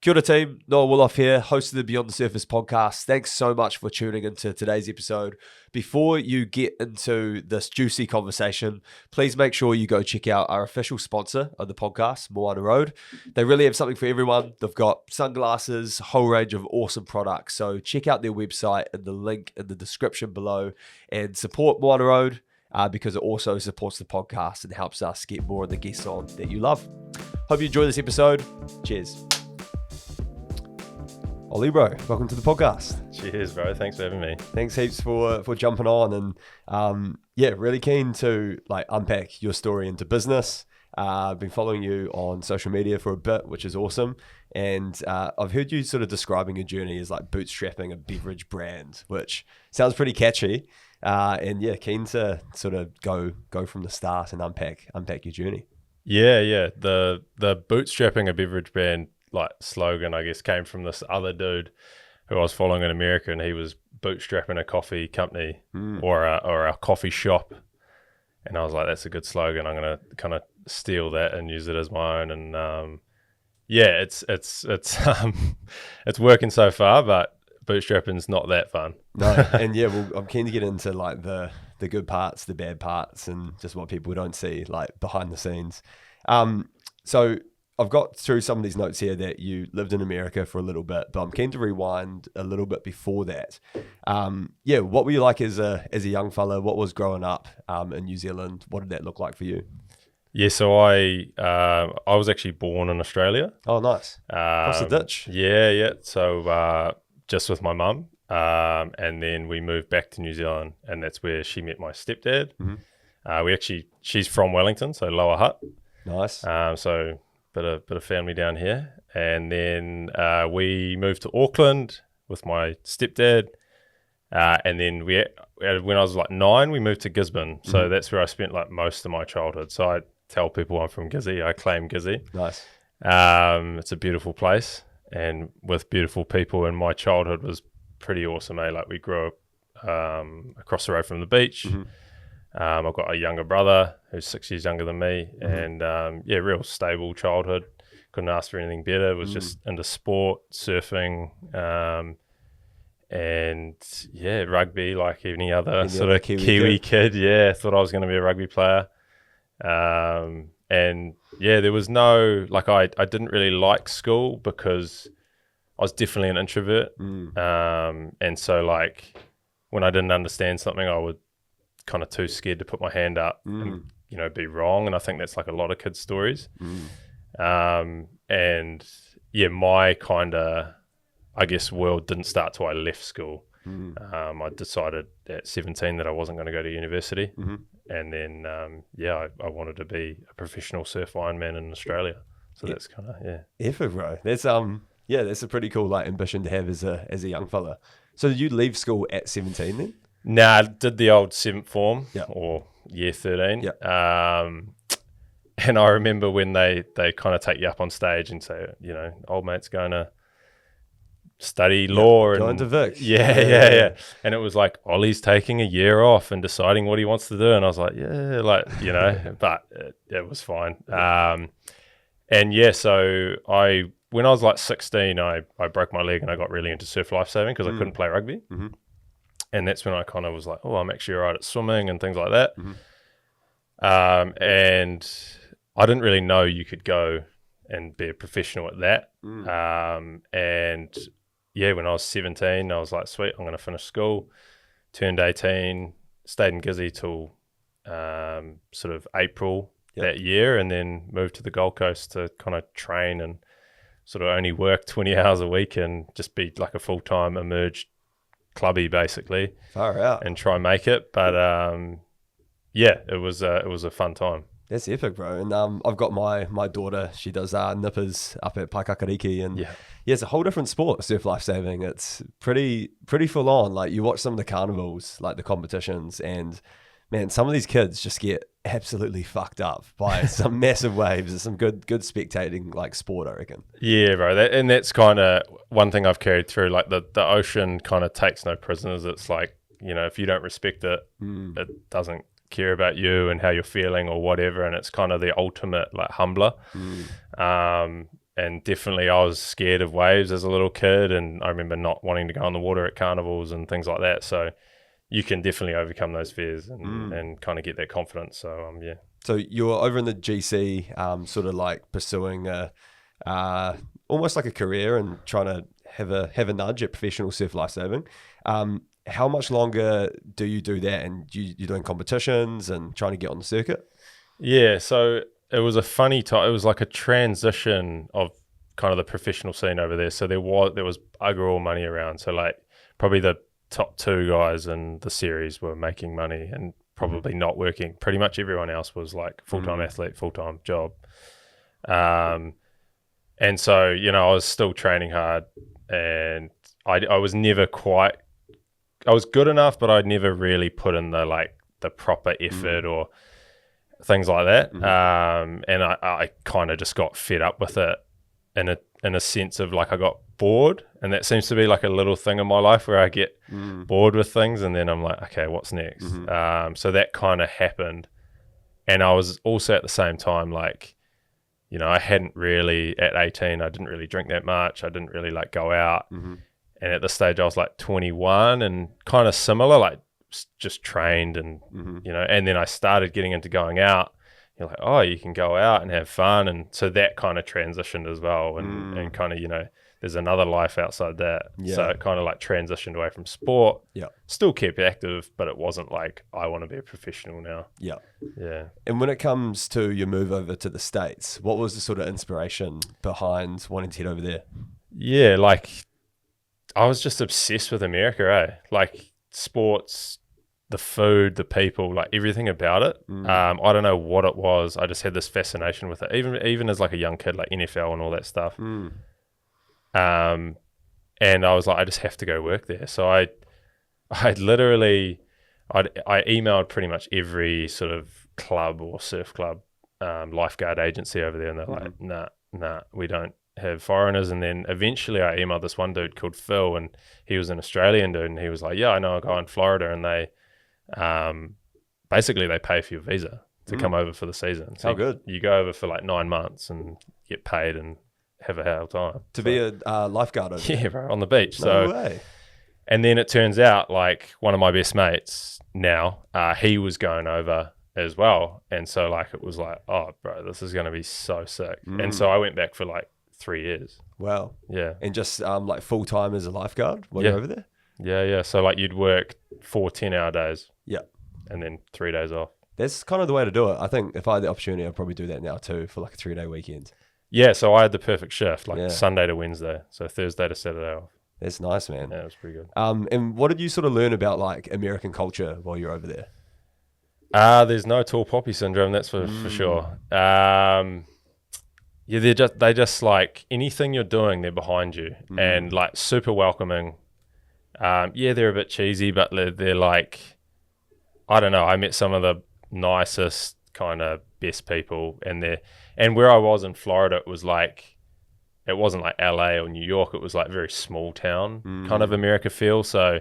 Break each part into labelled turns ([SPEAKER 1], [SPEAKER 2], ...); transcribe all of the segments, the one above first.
[SPEAKER 1] Kia ora team, Noah Willoff here, host of the Beyond the Surface podcast. Thanks so much for tuning into today's episode. Before you get into this juicy conversation, please make sure you go check out our official sponsor of the podcast, Moana Road. They really have something for everyone. They've got sunglasses, a whole range of awesome products. So check out their website and the link in the description below and support Moana Road because it also supports the podcast and helps us get more of the guests on that you love. Hope you enjoy this episode. Cheers. Ollie, bro, welcome to the podcast.
[SPEAKER 2] Cheers, bro. Thanks for having me.
[SPEAKER 1] Thanks heaps for jumping on, and really keen to unpack your story into business. I've been following you on social media for a bit, which is awesome, and I've heard you sort of describing your journey as like bootstrapping a beverage brand, which sounds pretty catchy. Keen to sort of go from the start and unpack your journey.
[SPEAKER 2] Yeah. The bootstrapping a beverage brand slogan, I guess, came from this other dude who I was following in America, and he was bootstrapping a coffee company or a coffee shop, and I was like, that's a good slogan. I'm gonna kind of steal that and use it as my own. And it's it's working so far, but bootstrapping's not that fun.
[SPEAKER 1] No, and I'm keen to get into like the good parts, the bad parts, and just what people don't see like behind the scenes. So I've got through some of these notes here that you lived in America for a little bit, but I'm keen to rewind a little bit before that. What were you like as a young fella? What was growing up in New Zealand? What did that look like for you?
[SPEAKER 2] Yeah, so I was actually born in Australia.
[SPEAKER 1] Oh, nice. Across the ditch.
[SPEAKER 2] Yeah. So just with my mum, and then we moved back to New Zealand, and that's where she met my stepdad. Mm-hmm. She's from Wellington, so Lower Hutt.
[SPEAKER 1] Nice.
[SPEAKER 2] So bit of family down here, and then we moved to Auckland with my stepdad, and then when I was like 9, we moved to Gisborne. So that's where I spent like most of my childhood. So I tell people I'm from Gizzy. I claim Gizzy.
[SPEAKER 1] Nice.
[SPEAKER 2] It's a beautiful place and with beautiful people, and my childhood was pretty awesome. Like we grew up across the road from the beach. Mm-hmm. I've got a younger brother who's 6 years younger than me, and real stable childhood. Couldn't ask for anything better. Was just into sport, surfing, and rugby like any other sort of Kiwi kid. Yeah, thought I was going to be a rugby player. There was no I didn't really like school because I was definitely an introvert. And so when I didn't understand something, I would kind of too scared to put my hand up and be wrong, and I think that's like a lot of kids' stories. My kind of world didn't start till I left school. I decided at 17 that I wasn't going to go to university, and then I wanted to be a professional surf Ironman in Australia. So that's kind of
[SPEAKER 1] effort, bro. That's that's a pretty cool ambition to have as a young fella. So did you leave school at 17 then?
[SPEAKER 2] Nah, I did the old 7th form or year 13.
[SPEAKER 1] Yep.
[SPEAKER 2] And I remember when they kind of take you up on stage and say, old mate's going to study law.
[SPEAKER 1] Going to Vic.
[SPEAKER 2] Yeah. And it was like, Ollie's taking a year off and deciding what he wants to do. And I was like, but it was fine. So when I was like 16, I broke my leg and I got really into surf lifesaving because I couldn't play rugby. Mm-hmm. And that's when I kind of was like, oh, I'm actually all right at swimming and things like that. Mm-hmm. And I didn't really know you could go and be a professional at that. When I was 17, I was like, sweet, I'm going to finish school. Turned 18, stayed in Gizzy till sort of April that year, and then moved to the Gold Coast to kind of train and sort of only work 20 hours a week and just be like a full-time emerged clubby basically.
[SPEAKER 1] Far out.
[SPEAKER 2] And try and make it. But it was a fun time.
[SPEAKER 1] That's epic, bro. And I've got my daughter, she does nippers up at Paikakariki, and it's a whole different sport, surf lifesaving. It's pretty full on. Like you watch some of the carnivals, like the competitions, and man, some of these kids just get absolutely fucked up by some massive waves. It's some good spectating like sport, I reckon.
[SPEAKER 2] Yeah, bro. That's kind of one thing I've carried through. Like the ocean kind of takes no prisoners. It's like, if you don't respect it, it doesn't care about you and how you're feeling or whatever. And it's kind of the ultimate like humbler. and definitely I was scared of waves as a little kid, and I remember not wanting to go on the water at carnivals and things like that. So you can definitely overcome those fears and kind of get that confidence. So yeah.
[SPEAKER 1] So you're over in the GC, sort of like pursuing almost like a career and trying to have a nudge at professional surf lifesaving. How much longer do you do that? And you're doing competitions and trying to get on the circuit?
[SPEAKER 2] Yeah, so it was a funny time. It was like a transition of kind of the professional scene over there. So there was overall money around. So like probably the top 2 guys in the series were making money and probably not working. Pretty much everyone else was like full-time athlete, full-time job. And so, I was still training hard, and I was never quite, I was good enough, but I'd never really put in the proper effort or things like that. And I kind of just got fed up with it in a sense of like I got bored, and that seems to be like a little thing in my life where I get bored with things, and then I'm like, okay, what's next? So that kind of happened, and I was also at the same time like, I hadn't really, at 18, I didn't really drink that much. I didn't really like go out. And at this stage I was like 21 and kind of similar, like just trained and, and then I started getting into going out. You're like, oh, you can go out and have fun. And so that kind of transitioned as well. And kind of, there's another life outside that.
[SPEAKER 1] Yeah.
[SPEAKER 2] So it kind of like transitioned away from sport.
[SPEAKER 1] Yeah.
[SPEAKER 2] Still kept active, but it wasn't like I want to be a professional now.
[SPEAKER 1] Yeah.
[SPEAKER 2] Yeah.
[SPEAKER 1] And when it comes to your move over to the States, what was the sort of inspiration behind wanting to head over there?
[SPEAKER 2] Yeah, like I was just obsessed with America, like sports, the food, the people, like everything about it. I don't know what it was. I just had this fascination with it, even as like a young kid, like NFL and all that stuff. And I was like, I just have to go work there. So I emailed pretty much every sort of club or surf club, lifeguard agency over there, and they're like, nah, we don't have foreigners. And then eventually I emailed this one dude called Phil, and he was an Australian dude, and he was like, yeah, I know a guy in Florida, and they basically they pay for your visa to come over for the season. So
[SPEAKER 1] good.
[SPEAKER 2] You go over for like 9 months and get paid and have a hell time
[SPEAKER 1] to be a lifeguard over there.
[SPEAKER 2] Yeah, bro, on the beach.
[SPEAKER 1] No way.
[SPEAKER 2] And then it turns out like one of my best mates now, he was going over as well, and so like it was like, oh bro, this is going to be so sick. And so I went back for like 3 years.
[SPEAKER 1] Wow.
[SPEAKER 2] Yeah.
[SPEAKER 1] And just like full time as a lifeguard while you're over there?
[SPEAKER 2] Yeah. So like you'd work 4 10-hour days.
[SPEAKER 1] Yeah.
[SPEAKER 2] And then 3 days off.
[SPEAKER 1] That's kind of the way to do it. I think if I had the opportunity, I'd probably do that now too for like a 3-day weekend.
[SPEAKER 2] Yeah, so I had the perfect shift, like Sunday to Wednesday, so Thursday to Saturday off.
[SPEAKER 1] That's nice, man.
[SPEAKER 2] Yeah, it was pretty good.
[SPEAKER 1] And what did you sort of learn about like American culture while you're over there?
[SPEAKER 2] There's no tall poppy syndrome, that's for sure. Yeah, they just like anything you're doing, they're behind you and like super welcoming. Yeah, they're a bit cheesy, but they're like, I don't know. I met some of the nicest kind of best people, and where I was in Florida, it wasn't like LA or New York. It was like very small town kind of America feel. So,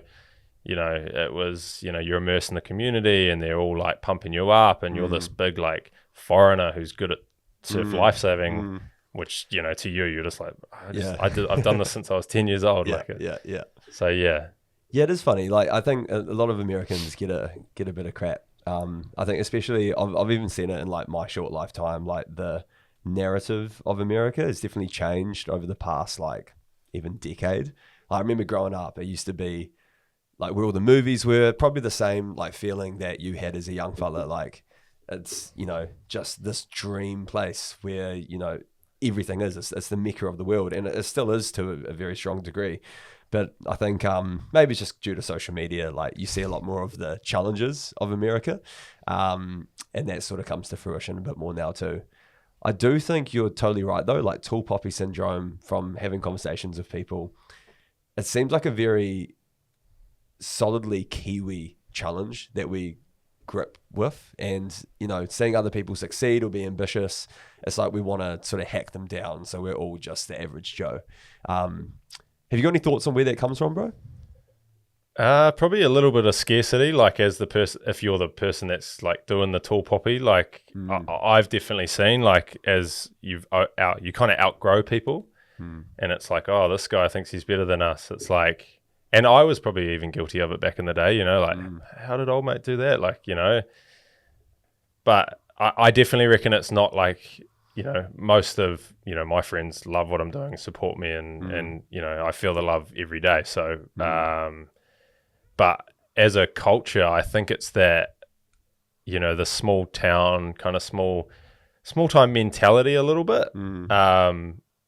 [SPEAKER 2] it was, you're immersed in the community and they're all like pumping you up, and you're this big like foreigner who's good at surf lifesaving, which, to you, you're just like, I've done this since I was 10 years old.
[SPEAKER 1] Yeah.
[SPEAKER 2] So yeah.
[SPEAKER 1] Yeah, it is funny. Like I think a lot of Americans get a bit of crap. I think especially I've even seen it in like my short lifetime, like the narrative of America has definitely changed over the past like even decade. I remember growing up, it used to be like where all the movies were, probably the same like feeling that you had as a young fella. Like it's, just this dream place where, everything is. It's the mecca of the world, and it still is to a very strong degree. But I think maybe it's just due to social media, like you see a lot more of the challenges of America, and that sort of comes to fruition a bit more now too. I do think you're totally right though, like tall poppy syndrome, from having conversations with people, it seems like a very solidly Kiwi challenge that we grip with, and seeing other people succeed or be ambitious, it's like we want to sort of hack them down so we're all just the average Joe. Have you got any thoughts on where that comes from, bro?
[SPEAKER 2] Probably a little bit of scarcity, like as the person, if you're the person that's like doing the tall poppy, like I've definitely seen, like as you kind of outgrow people, and it's like, oh, this guy thinks he's better than us. It's like, and I was probably even guilty of it back in the day, like how did old mate do that? Like, but I definitely reckon it's not like, most of, my friends love what I'm doing, support me, and I feel the love every day. So, but as a culture, I think it's that, the small town kind of small time mentality a little bit,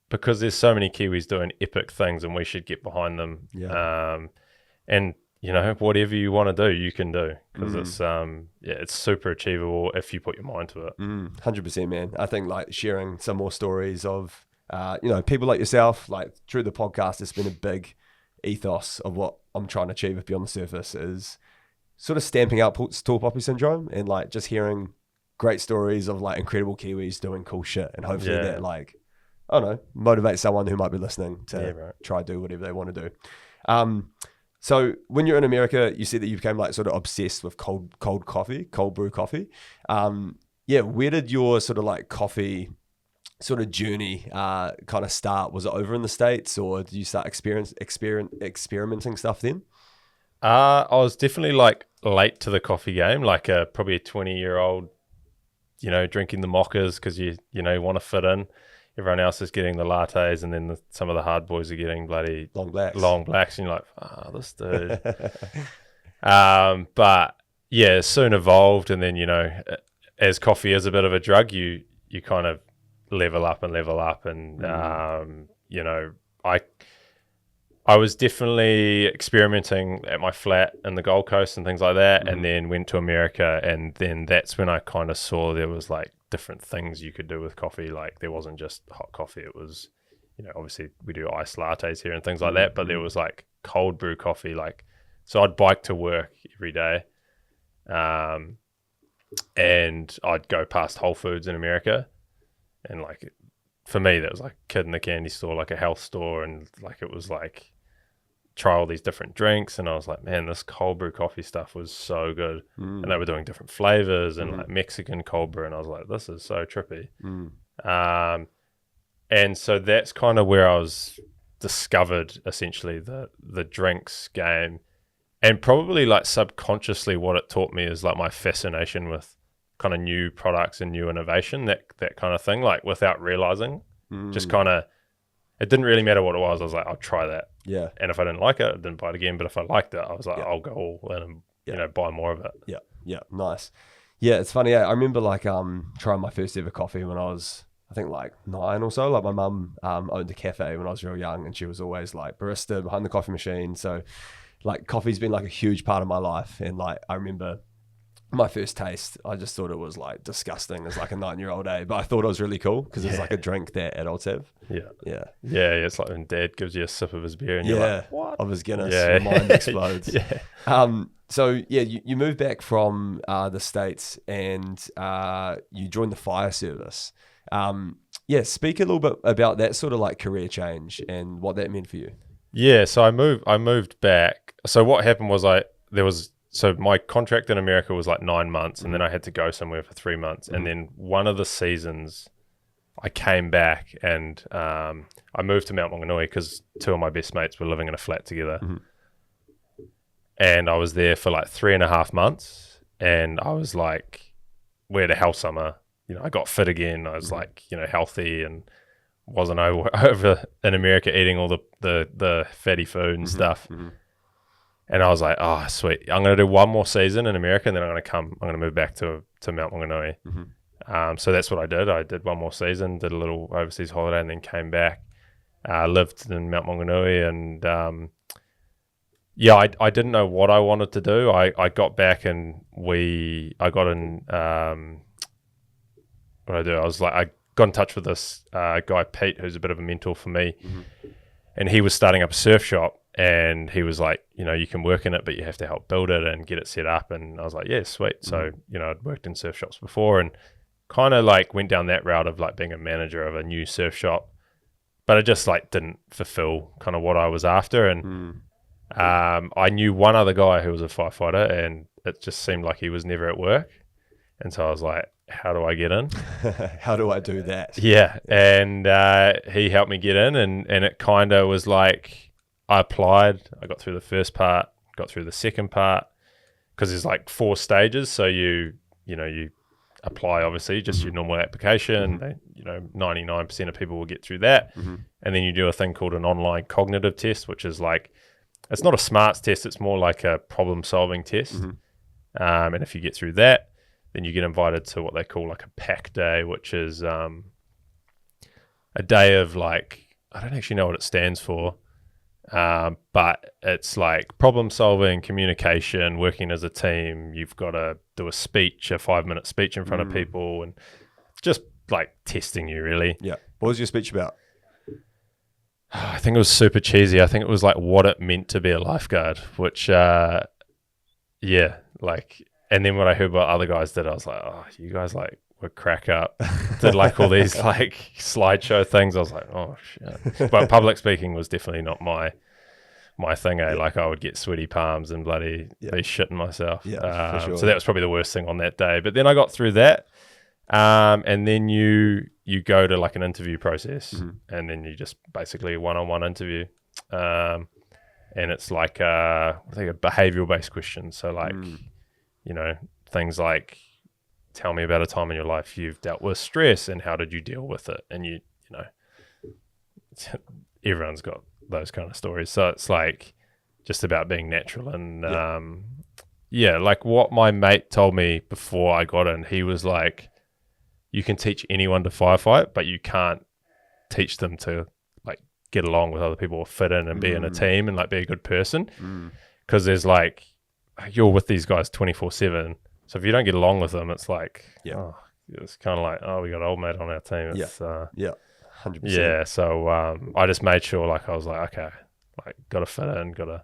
[SPEAKER 2] because there's so many Kiwis doing epic things and we should get behind them.
[SPEAKER 1] Yeah.
[SPEAKER 2] And whatever you want to do, you can do, because it's super achievable if you put your mind to it.
[SPEAKER 1] 100%, man. I think like sharing some more stories of, people like yourself, like through the podcast, it's been a big ethos of what I'm trying to achieve at Beyond the Surface, is sort of stamping out tall poppy syndrome, and like just hearing great stories of like incredible Kiwis doing cool shit, and hopefully that, like, I don't know, motivate someone who might be listening to try do whatever they want to do. So when you're in America, you said that you became like sort of obsessed with cold brew coffee. Where did your sort of like coffee sort of journey kind of start? Was it over in the States, or did you start experimenting stuff then?
[SPEAKER 2] I was definitely like late to the coffee game, like probably a 20-year-old, drinking the mochas because you want to fit in. Everyone else is getting the lattes, and then some of the hard boys are getting bloody long blacks, and you're like, this dude. But yeah, soon evolved, and then as coffee is a bit of a drug, you kind of level up, and I was definitely experimenting at my flat in the Gold Coast and things like that, and then went to America, and then that's when I kind of saw there was like different things you could do with coffee. Like there wasn't just hot coffee, it was, obviously we do iced lattes here and things like that, but there was like cold brew coffee. Like, so I'd bike to work every day, and I'd go past Whole Foods in America, and like for me that was like a kid in the candy store, like a health store, and like it was like try all these different drinks, and I was like, man, this cold brew coffee stuff was so good. And they were doing different flavors and like Mexican cold brew, and I was like, this is so trippy. And so that's kind of where I was discovered essentially the drinks game, and probably like subconsciously what it taught me is like my fascination with kind of new products and new innovation, that kind of thing, like without realizing, just kind of, it didn't really matter what it was. I was like, I'll try that. Yeah. And if I didn't like it, I didn't buy it again. But if I liked it, I was like, I'll go all in and, buy more of it. Yeah.
[SPEAKER 1] Yeah. Nice. Yeah. It's funny. I remember like trying my first ever coffee when I was, I think like 9 or so. Like my mum owned a cafe when I was real young, and she was always like barista behind the coffee machine. So like coffee's been like a huge part of my life. And like, I remember my first taste, I just thought it was like disgusting as like a 9-year-old, but I thought it was really cool because it's like a drink that adults have. Yeah.
[SPEAKER 2] It's like when Dad gives you a sip of his beer and you're like, what?
[SPEAKER 1] Of his Guinness, your mind explodes. So yeah, you moved back from the States, and you joined the fire service. Speak a little bit about that sort of like career change and what that meant for you.
[SPEAKER 2] Yeah, so I moved back. So what happened was so my contract in America was like 9 months, and then I had to go somewhere for 3 months. And then one of the seasons I came back, and I moved to Mount Maunganui because 2 of my best mates were living in a flat together. And I was there for like 3.5 months, and I was like, we had a hell summer. I got fit again. I was like, healthy, and wasn't over in America eating all the fatty food and stuff. And I was like, oh, sweet. I'm going to do one more season in America, and then I'm going to move back to Mount Maunganui. So that's what I did. I did one more season, did a little overseas holiday, and then came back. Lived in Mount Maunganui, and I didn't know what I wanted to do. I got back, and I got in, what did I do? I got in touch with this guy, Pete, who's a bit of a mentor for me. And he was starting up a surf shop. And he was like, you can work in it, but you have to help build it and get it set up. And I was like, yeah, sweet. So, I'd worked in surf shops before, and kind of like went down that route of like being a manager of a new surf shop, but it just like didn't fulfill kind of what I was after. And I knew one other guy who was a firefighter, and it just seemed like he was never at work. And so I was like, how do I get in?
[SPEAKER 1] How do I do that?
[SPEAKER 2] Yeah. And he helped me get in, and it kind of was like I applied. I got through the first part, got through the second part, because there's like 4 stages. So you apply, obviously, just your normal application. They, 99% of people will get through that. And then you do a thing called an online cognitive test, which is like, it's not a smarts test, it's more like a problem solving test. And if you get through that, then you get invited to what they call like a pack day, which is a day of like, I don't actually know what it stands for, but it's like problem solving, communication, working as a team. You've got to do a 5-minute speech in front of people, and just like testing you, really.
[SPEAKER 1] Yeah. What was your speech about?
[SPEAKER 2] I think it was super cheesy. I think it was like what it meant to be a lifeguard, which, and then when I heard what other guys did, I was like, oh, you guys like were crack up. Did like all these like slideshow things. I was like, oh shit. But public speaking was definitely not my thing. Like I would get sweaty palms and bloody be shitting myself.
[SPEAKER 1] For sure.
[SPEAKER 2] So that was probably the worst thing on that day. But then I got through that. And then you go to like an interview process, and then you just basically a one-on-one interview. And it's like I think a behavioral based question. So like, things like, tell me about a time in your life you've dealt with stress and how did you deal with it? And everyone's got those kind of stories. So it's like just about being natural. And like what my mate told me before I got in, he was like, you can teach anyone to firefight, but you can't teach them to like get along with other people or fit in and be in a team and like be a good person. Because there's like, you're with these guys 24/7. So if you don't get along with them, it's like, it's kind of like, oh, we got an old mate on our team. It's,
[SPEAKER 1] 100%.
[SPEAKER 2] Yeah. So I just made sure, like, I was like, okay, like, got to fit in, got to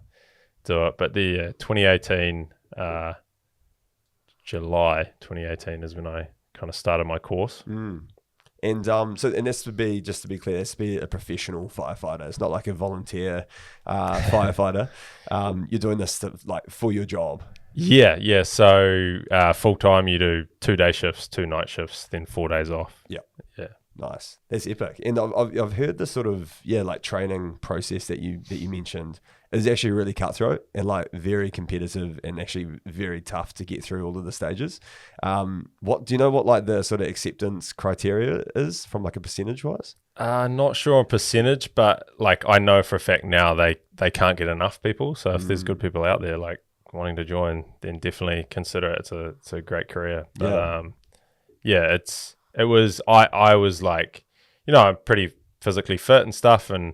[SPEAKER 2] do it. But the 2018, July 2018 is when I kind of started my course.
[SPEAKER 1] And this would be, just to be clear, this would be a professional firefighter. It's not like a volunteer firefighter. You're doing this like for your job.
[SPEAKER 2] Yeah. So full time, you do 2 day shifts, 2 night shifts, then 4 days off.
[SPEAKER 1] Yeah.
[SPEAKER 2] Yeah.
[SPEAKER 1] Nice. That's epic. And I've heard the sort of, like training process that you mentioned is actually really cutthroat and like very competitive and actually very tough to get through all of the stages. What do you know what like the sort of acceptance criteria is from like a percentage wise?
[SPEAKER 2] Not sure on percentage, but like I know for a fact now they can't get enough people. So if there's good people out there like wanting to join, then definitely consider it. It's a great career. But I was like, I'm pretty physically fit and stuff, and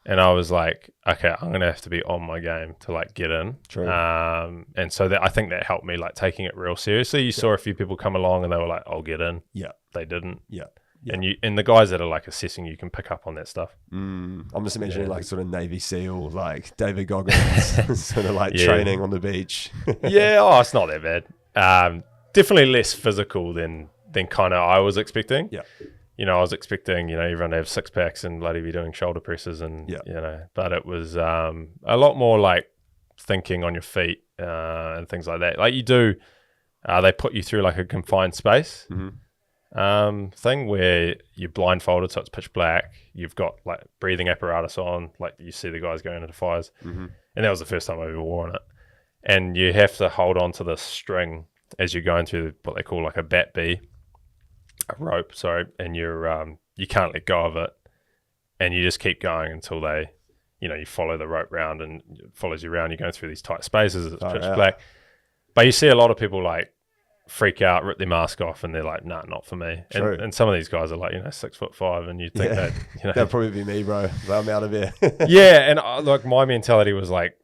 [SPEAKER 2] I was like, okay, I'm gonna have to be on my game to like get in.
[SPEAKER 1] True.
[SPEAKER 2] And so I think that helped me like taking it real seriously. You saw a few people come along and they were like, I'll get in. Yeah. They didn't. Yeah. And the guys that are like assessing you can pick up on that stuff.
[SPEAKER 1] I'm just imagining like sort of Navy SEAL, like David Goggins, sort of like training on the beach.
[SPEAKER 2] It's not that bad. Definitely less physical than kind of I was expecting. Yeah. I was expecting, everyone to have 6 packs and bloody be doing shoulder presses and, but it was a lot more like thinking on your feet and things like that. Like you do, they put you through like a confined space thing where you're blindfolded, so it's pitch black. You've got like breathing apparatus on, like you see the guys going into fires. And that was the first time I've ever worn it. And you have to hold on to this string as you're going through what they call like a bat B. A rope, sorry, and you can't let go of it, and you just keep going until they, you follow the rope round and it follows you around. You're going through these tight spaces, it's pitch black. But you see a lot of people like freak out, rip their mask off, and they're like, nah, not for me. And some of these guys are like, 6'5", and you think that,
[SPEAKER 1] that'd probably be me, bro. I'm out of here.
[SPEAKER 2] And like my mentality was like,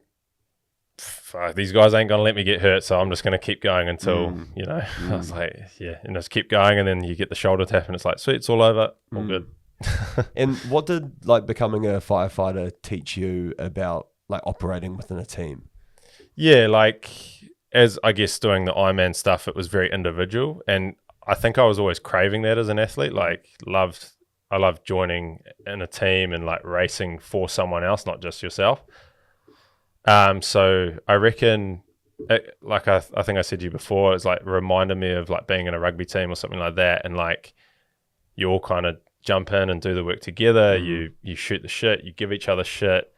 [SPEAKER 2] fuck, these guys ain't gonna let me get hurt, so I'm just gonna keep going until I was like, and just keep going, and then you get the shoulder tap, and it's like, sweet, it's all over, all good.
[SPEAKER 1] And what did like becoming a firefighter teach you about like operating within a team?
[SPEAKER 2] Like as I guess doing the Ironman stuff, it was very individual, and I think I was always craving that as an athlete. Like I loved joining in a team and like racing for someone else, not just yourself. So I reckon, like I think I said to you before, it's like reminded me of like being in a rugby team or something like that, and like you all kind of jump in and do the work together. You shoot the shit, you give each other shit.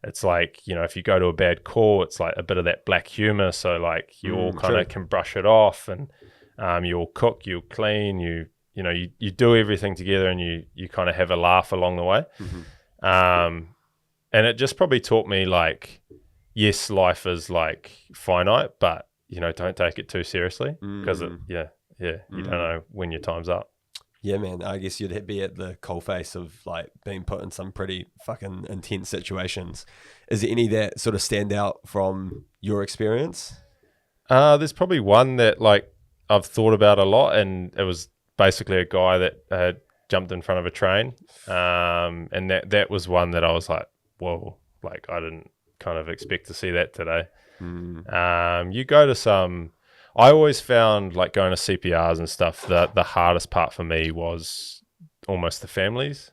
[SPEAKER 2] It's like, you know, if you go to a bad call, it's like a bit of that black humor. So like you all kind of can brush it off, and you'll cook, you'll clean, you do everything together, and you kind of have a laugh along the way. And it just probably taught me like, yes, life is like finite, but you know, don't take it too seriously because you don't know when your time's up.
[SPEAKER 1] Yeah, man. I guess you'd be at the coalface of like being put in some pretty fucking intense situations. Is there any that sort of stand out from your experience?
[SPEAKER 2] There's probably one that like I've thought about a lot, and it was basically a guy that had jumped in front of a train, and that was one that I was like, whoa, like I didn't kind of expect to see that today. You go to some. I always found like going to CPRs and stuff, the hardest part for me was almost the families,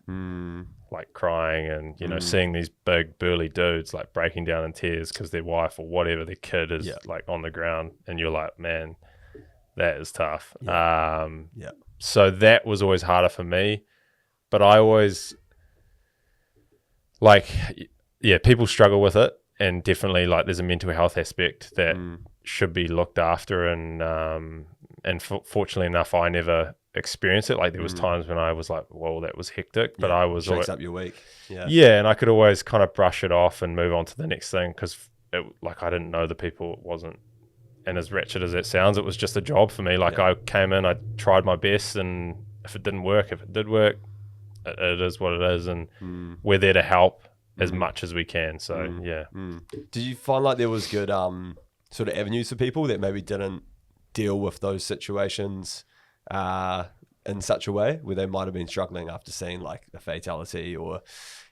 [SPEAKER 2] like crying and, you know, seeing these big burly dudes like breaking down in tears because their wife or whatever, their kid is like on the ground, and you're like, man, that is tough. So that was always harder for me, but I always like, people struggle with it, and definitely like there's a mental health aspect that should be looked after, and fortunately enough, I never experienced it. Like there was times when I was like, "Whoa, that was hectic," but I was
[SPEAKER 1] shakes up your week.
[SPEAKER 2] And I could always kind of brush it off and move on to the next thing because, like, I didn't know the people. It wasn't, and as wretched as it sounds, it was just a job for me. Like I came in, I tried my best, and if it didn't work, if it did work, it is what it is, and we're there to help as much as we can. So
[SPEAKER 1] Did you find like there was good sort of avenues for people that maybe didn't deal with those situations in such a way where they might have been struggling after seeing like a fatality or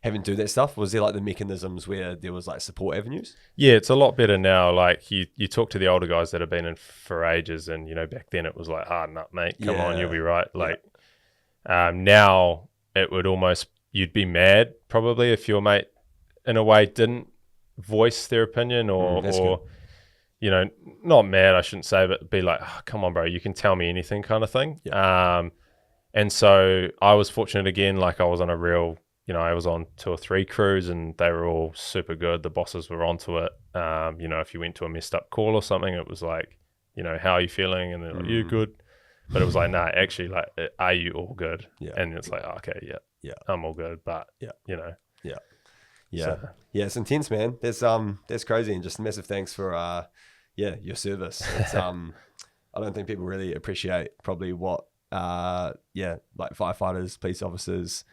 [SPEAKER 1] having to do that stuff? Was there like the mechanisms where there was like support avenues? Yeah,
[SPEAKER 2] it's a lot better now. Like you talk to the older guys that have been in for ages, and you know, back then it was like, harden up, mate, come on, you'll be right. Like now it would almost, you'd be mad probably if your mate in a way didn't voice their opinion or you know, not mad, I shouldn't say, but be like, oh, come on, bro, you can tell me anything kind of thing. And so I was fortunate again, like I was on a real, you know, I was on 2 or 3 crews and they were all super good. The bosses were onto it. You know, if you went to a messed up call or something, it was like, you know, how are you feeling? And they're like, you good? But it was like, nah, actually, like, are you all good? And it's like, okay, I'm all good, but you know.
[SPEAKER 1] So. It's intense, man. That's crazy, and just massive thanks for your service. It's I don't think people really appreciate probably what like firefighters, police officers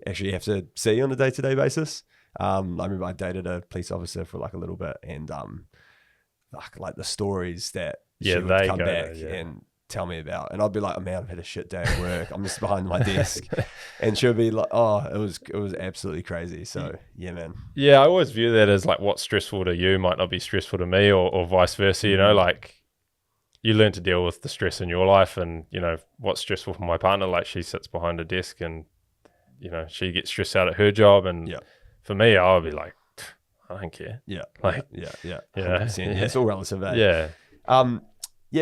[SPEAKER 1] actually have to see on a day-to-day basis. I remember I dated a police officer for like a little bit, and like the stories that she would come back and tell me about, and I'd be like, oh man, I've had a shit day at work, I'm just behind my desk, and she'll be like, oh, it was absolutely crazy. So yeah, man. I
[SPEAKER 2] always view that as like what's stressful to you might not be stressful to me, or vice versa. You know, like you learn to deal with the stress in your life, and you know what's stressful for my partner, like she sits behind a desk and you know she gets stressed out at her job, and for me I would be like, I don't care. Like
[SPEAKER 1] 100%. It's all relative, eh?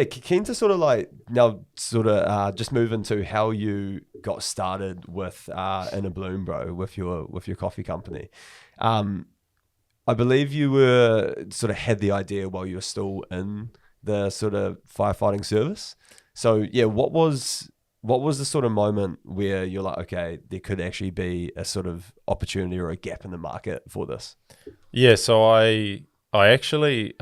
[SPEAKER 1] Keen to sort of like now sort of just move into how you got started with Innerbloom, bro, with your coffee company. I believe you were sort of had the idea while you were still in the sort of firefighting service. So what was the sort of moment where you're like, okay, there could actually be a sort of opportunity or a gap in the market for this?
[SPEAKER 2] So I actually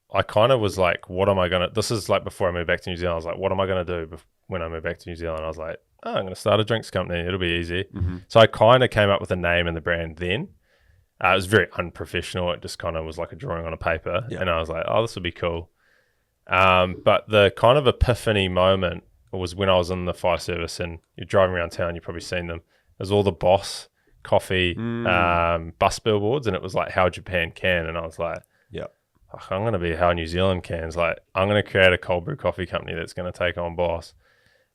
[SPEAKER 2] I kind of was like, what am I going to, this is like before I moved back to New Zealand, I was like, what am I going to do when I move back to New Zealand? I was like, oh, I'm going to start a drinks company. It'll be easy. So I kind of came up with a name and the brand then. It was very unprofessional. It just kind of was like a drawing on a paper. And I was like, oh, this would be cool. But the kind of epiphany moment was when I was in the fire service, and you're driving around town, you've probably seen them. There's all the Boss coffee bus billboards, and it was like how Japan can. And I was like, I'm going to be how New Zealand cans. Like, I'm going to create a cold brew coffee company that's going to take on Boss.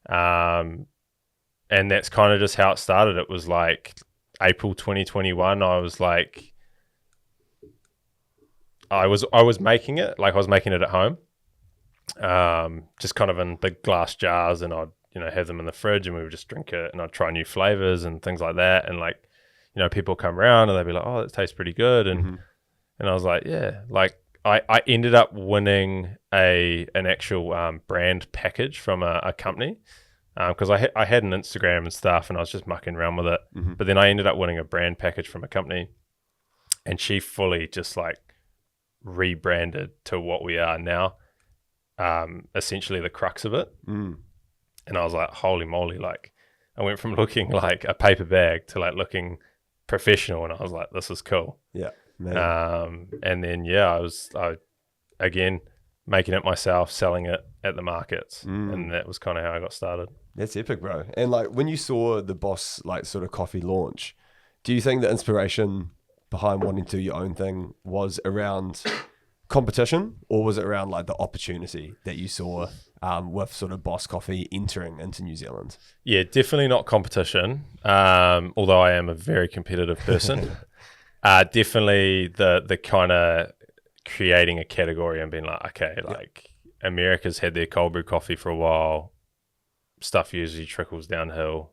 [SPEAKER 2] And that's kind of just how it started. It was like April 2021. I was like, I was making it, like I was making it at home, just kind of in big glass jars, and I'd, have them in the fridge, and we would just drink it, and I'd try new flavors and things like that. And like, people come around and they'd be like, oh, it tastes pretty good. And I was like, yeah, like I ended up winning an actual brand package from a company, because I had an Instagram and stuff, and I was just mucking around with it. But then I ended up winning a brand package from a company, and she fully just like rebranded to what we are now, essentially the crux of it. And I was like, holy moly, like I went from looking like a paper bag to like looking professional, and I was like, this is cool.
[SPEAKER 1] Yeah.
[SPEAKER 2] And then I again making it myself, selling it at the markets, and that was kind of how I got started.
[SPEAKER 1] That's epic, bro. And like when you saw the Boss like sort of coffee launch, do you think the inspiration behind wanting to do your own thing was around competition, or was it around like the opportunity that you saw with sort of Boss Coffee entering into New Zealand?
[SPEAKER 2] Yeah, definitely not competition. Although I am a very competitive person. Definitely the kind of creating a category and being like, okay, like America's had their cold brew coffee for a while. Stuff usually trickles downhill.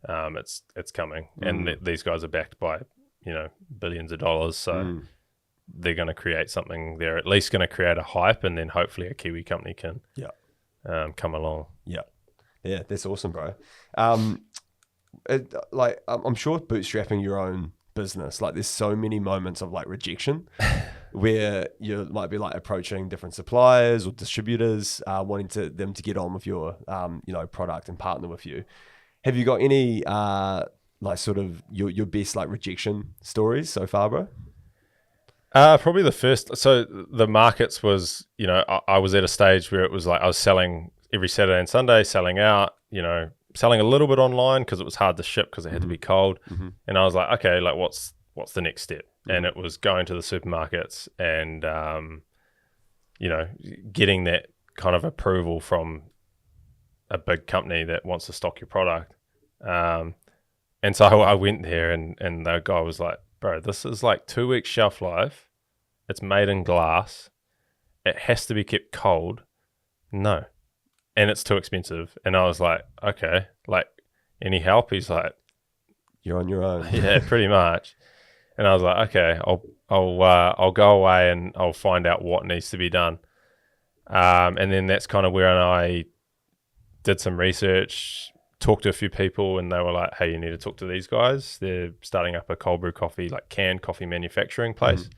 [SPEAKER 2] It's coming, and these guys are backed by billions of dollars, so they're going to create something. They're at least going to create a hype, and then hopefully a Kiwi company can come along.
[SPEAKER 1] Yeah, that's awesome, bro. I'm sure bootstrapping your own business, like there's so many moments of like rejection where you might be like approaching different suppliers or distributors, wanting them to get on with your product and partner with you. Have you got any like sort of your best like rejection stories so far, bro?
[SPEAKER 2] Probably the first. So the markets was, I was at a stage where it was like I was selling every Saturday and Sunday, selling out, selling a little bit online because it was hard to ship because it had to be cold. And I was like, okay, like what's the next step? And it was going to the supermarkets and, getting that kind of approval from a big company that wants to stock your product. And so I went there and the guy was like, bro, this is like 2 weeks shelf life. It's made in glass. It has to be kept cold. No. And it's too expensive. And I was like, okay, like any help? He's like,
[SPEAKER 1] you're on your own.
[SPEAKER 2] Yeah, pretty much. And I was like, okay, I'll go away and I'll find out what needs to be done. And then that's kind of where I did some research, talked to a few people, and they were like, hey, you need to talk to these guys. They're starting up a cold brew coffee, like canned coffee manufacturing place.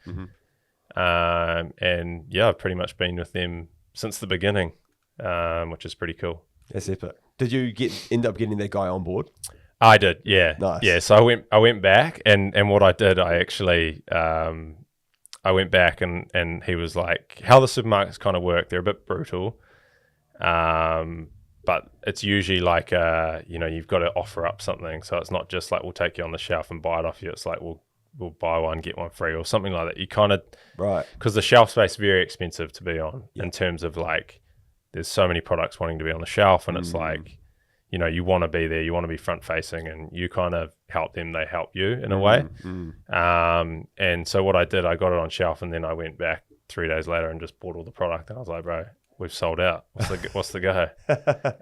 [SPEAKER 2] And yeah, I've pretty much been with them since the beginning, which is pretty cool.
[SPEAKER 1] That's epic. Did you end up getting that guy on board?
[SPEAKER 2] I did, yeah.
[SPEAKER 1] Nice.
[SPEAKER 2] Yeah, so I went back and what I did, I actually I went back and he was like, how the supermarkets kind of work, they're a bit brutal. But it's usually like, you've got to offer up something. So it's not just like, we'll take you on the shelf and buy it off you. It's like, we'll buy one, get one free or something like that. You kind of,
[SPEAKER 1] right.
[SPEAKER 2] Because the shelf space is very expensive to be on in terms of like, there's so many products wanting to be on the shelf, and it's like, you want to be there, you want to be front facing, and you kind of help them, they help you in a way. And so what I did, I got it on shelf, and then I went back 3 days later and just bought all the product, and I was like, bro, we've sold out. What's the go?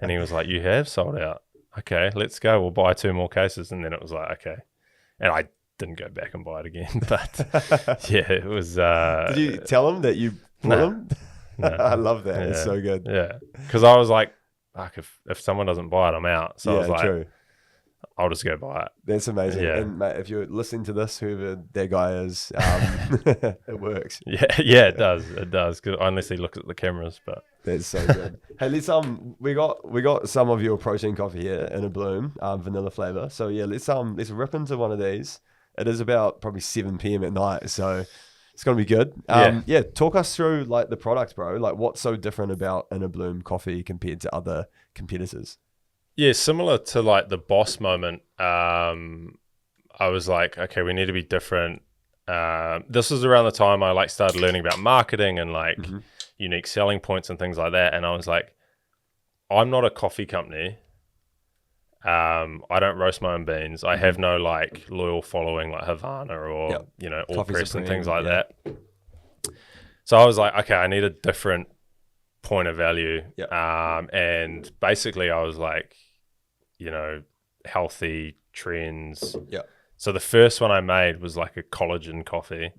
[SPEAKER 2] And he was like, you have sold out. Okay, let's go. We'll buy 2 more cases. And then it was like, okay. And I didn't go back and buy it again. But yeah, it was.
[SPEAKER 1] Did you tell him that you bought them?
[SPEAKER 2] No.
[SPEAKER 1] I love that.
[SPEAKER 2] Yeah.
[SPEAKER 1] It's so good.
[SPEAKER 2] Yeah. Because I was like, fuck, if someone doesn't buy it, I'm out. So I was like,
[SPEAKER 1] true.
[SPEAKER 2] I'll just go buy it.
[SPEAKER 1] That's amazing.
[SPEAKER 2] Yeah.
[SPEAKER 1] And mate, if you're listening to this, whoever that guy is, it works.
[SPEAKER 2] Yeah, it does. It does. Because I honestly look at the cameras, but
[SPEAKER 1] that's so good. Hey, let's we got some of your protein coffee here in a bloom, vanilla flavor. So yeah, let's rip into one of these. It is about probably 7 p.m. at night, so it's gonna be good. Yeah, talk us through like the product, bro. Like, what's so different about Innerbloom coffee compared to other competitors?
[SPEAKER 2] Yeah, similar to like the Boss moment. I was like, okay, we need to be different. This was around the time I like started learning about marketing and like unique selling points and things like that. And I was like, I'm not a coffee company. I don't roast my own beans. I have no like loyal following like Havana or All Press and things like that. So I was like, okay, I need a different point of value.
[SPEAKER 1] Yeah.
[SPEAKER 2] And basically I was like, healthy trends.
[SPEAKER 1] Yeah.
[SPEAKER 2] So the first one I made was like a collagen coffee.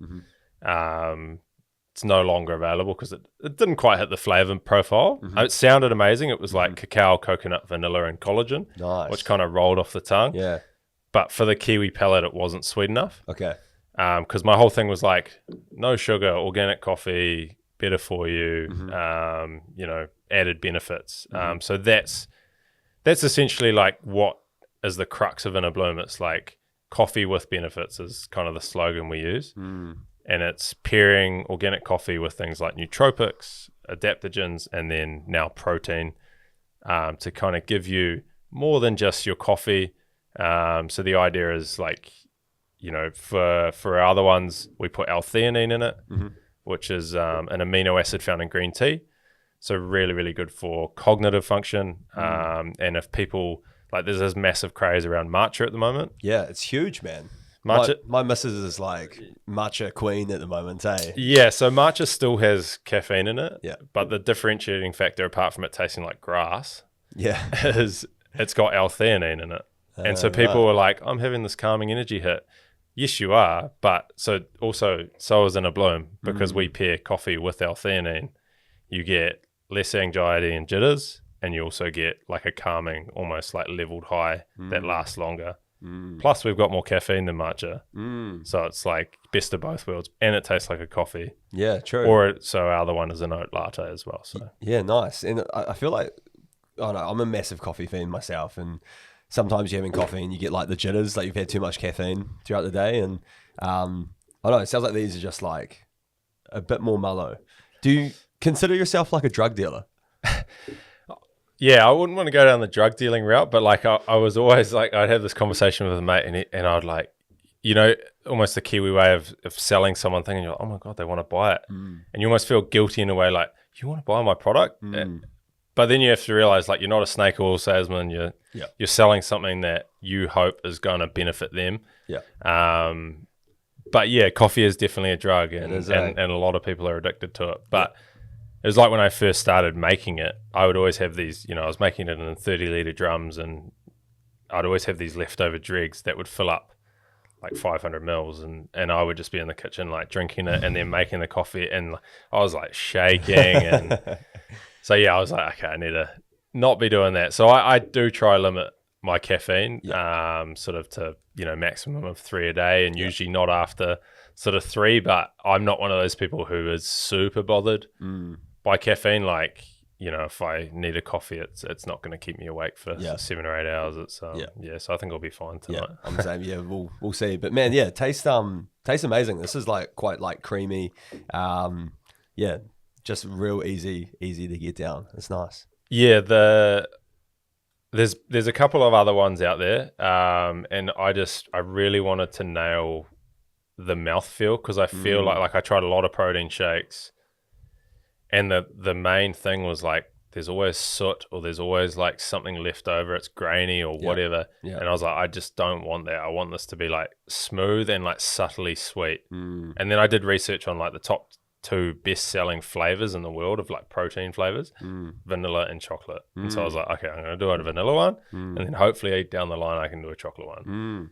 [SPEAKER 2] It's no longer available because it didn't quite hit the flavor profile. It sounded amazing. It was like cacao, coconut, vanilla, and collagen, which kind of rolled off the tongue.
[SPEAKER 1] Yeah.
[SPEAKER 2] But for the Kiwi palate, it wasn't sweet enough.
[SPEAKER 1] Okay.
[SPEAKER 2] Because my whole thing was like, no sugar, organic coffee, better for you, added benefits. So that's essentially like what is the crux of Innerbloom. It's like coffee with benefits is kind of the slogan we use. And it's pairing organic coffee with things like nootropics, adaptogens, and then now protein to kind of give you more than just your coffee. So the idea is like, for our other ones, we put L-theanine in it, which is an amino acid found in green tea. So really, really good for cognitive function. And if people, like there's this massive craze around matcha at the moment.
[SPEAKER 1] Yeah, it's huge, man.
[SPEAKER 2] Matcha,
[SPEAKER 1] my missus is like matcha queen at the moment, eh?
[SPEAKER 2] Yeah, so matcha still has caffeine in it.
[SPEAKER 1] Yeah.
[SPEAKER 2] But the differentiating factor, apart from it tasting like grass,
[SPEAKER 1] Yeah.
[SPEAKER 2] is it's got L-theanine in it. And so people are like, I'm having this calming energy hit. Yes, you are. But so is Innerbloom, because we pair coffee with L-theanine. You get less anxiety and jitters, and you also get like a calming, almost like leveled high that lasts longer. Plus, we've got more caffeine than matcha. So it's like best of both worlds, and it tastes like a coffee.
[SPEAKER 1] Yeah, true.
[SPEAKER 2] So our other one is an oat latte as well. So
[SPEAKER 1] yeah, nice. And I feel like, I don't know, I'm a massive coffee fan myself, and sometimes you're having coffee and you get like the jitters, like you've had too much caffeine throughout the day. And I don't know, it sounds like these are just like a bit more mellow. Do you consider yourself like a drug dealer?
[SPEAKER 2] Yeah, I wouldn't want to go down the drug dealing route, but like I was always like, I'd have this conversation with a mate and I'd like, almost the Kiwi way of selling someone thinking, you're like, oh my God, they want to buy it. And you almost feel guilty in a way, like, you want to buy my product? But then you have to realize like, you're not a snake oil salesman. You're selling something that you hope is going to benefit them.
[SPEAKER 1] Yeah.
[SPEAKER 2] But yeah, coffee is definitely a drug and a lot of people are addicted to it. But it was like when I first started making it, I would always have these, I was making it in 30-litre drums and I'd always have these leftover dregs that would fill up like 500 mils and I would just be in the kitchen like drinking it and then making the coffee and I was like shaking. And so, yeah, I was like, okay, I need to not be doing that. So I do try limit my caffeine sort of to, maximum of 3 a day and usually not after sort of 3, but I'm not one of those people who is super bothered by caffeine. Like, if I need a coffee, it's not going to keep me awake for 7 or 8 hours. It's so I think I'll be fine tonight.
[SPEAKER 1] Yeah, I'm the same. Yeah, we'll see. But man, yeah, tastes amazing. This is like quite like creamy. Just real easy to get down. It's nice.
[SPEAKER 2] Yeah, there's a couple of other ones out there, and I really wanted to nail the mouthfeel because I feel like I tried a lot of protein shakes, and the main thing was like there's always soot or there's always like something left over. It's grainy or whatever, and I was like, I just don't want that. I want this to be like smooth and like subtly sweet. And then I did research on like the top 2 best-selling flavors in the world of like protein flavors, vanilla and chocolate. And so I was like, okay, I'm going to do a vanilla one, and then hopefully down the line I can do a chocolate one.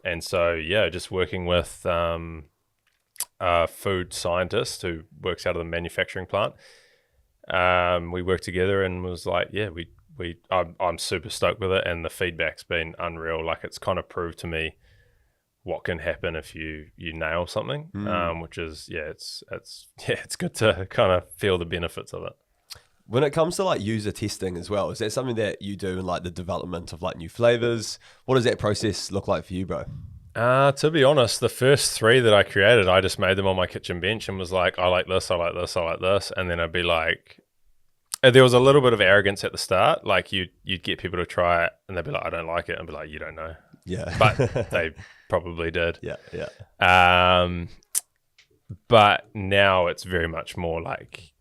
[SPEAKER 2] And so, yeah, just working with a food scientist who works out of the manufacturing plant. We worked together and was like, yeah, I'm super stoked with it, and the feedback's been unreal. Like it's kind of proved to me what can happen if you nail something, which is it's good to kind of feel the benefits of it.
[SPEAKER 1] When it comes to like user testing as well, is that something that you do in like the development of like new flavors? What does that process look like for you, bro?
[SPEAKER 2] To be honest, the first 3 that I created, I just made them on my kitchen bench and was like, I like this, I like this, I like this, and then I'd be like, there was a little bit of arrogance at the start, like you'd get people to try it and they'd be like, I don't like it, and I'd be like, you don't know.
[SPEAKER 1] Yeah,
[SPEAKER 2] but they probably did.
[SPEAKER 1] Yeah.
[SPEAKER 2] But now it's very much more like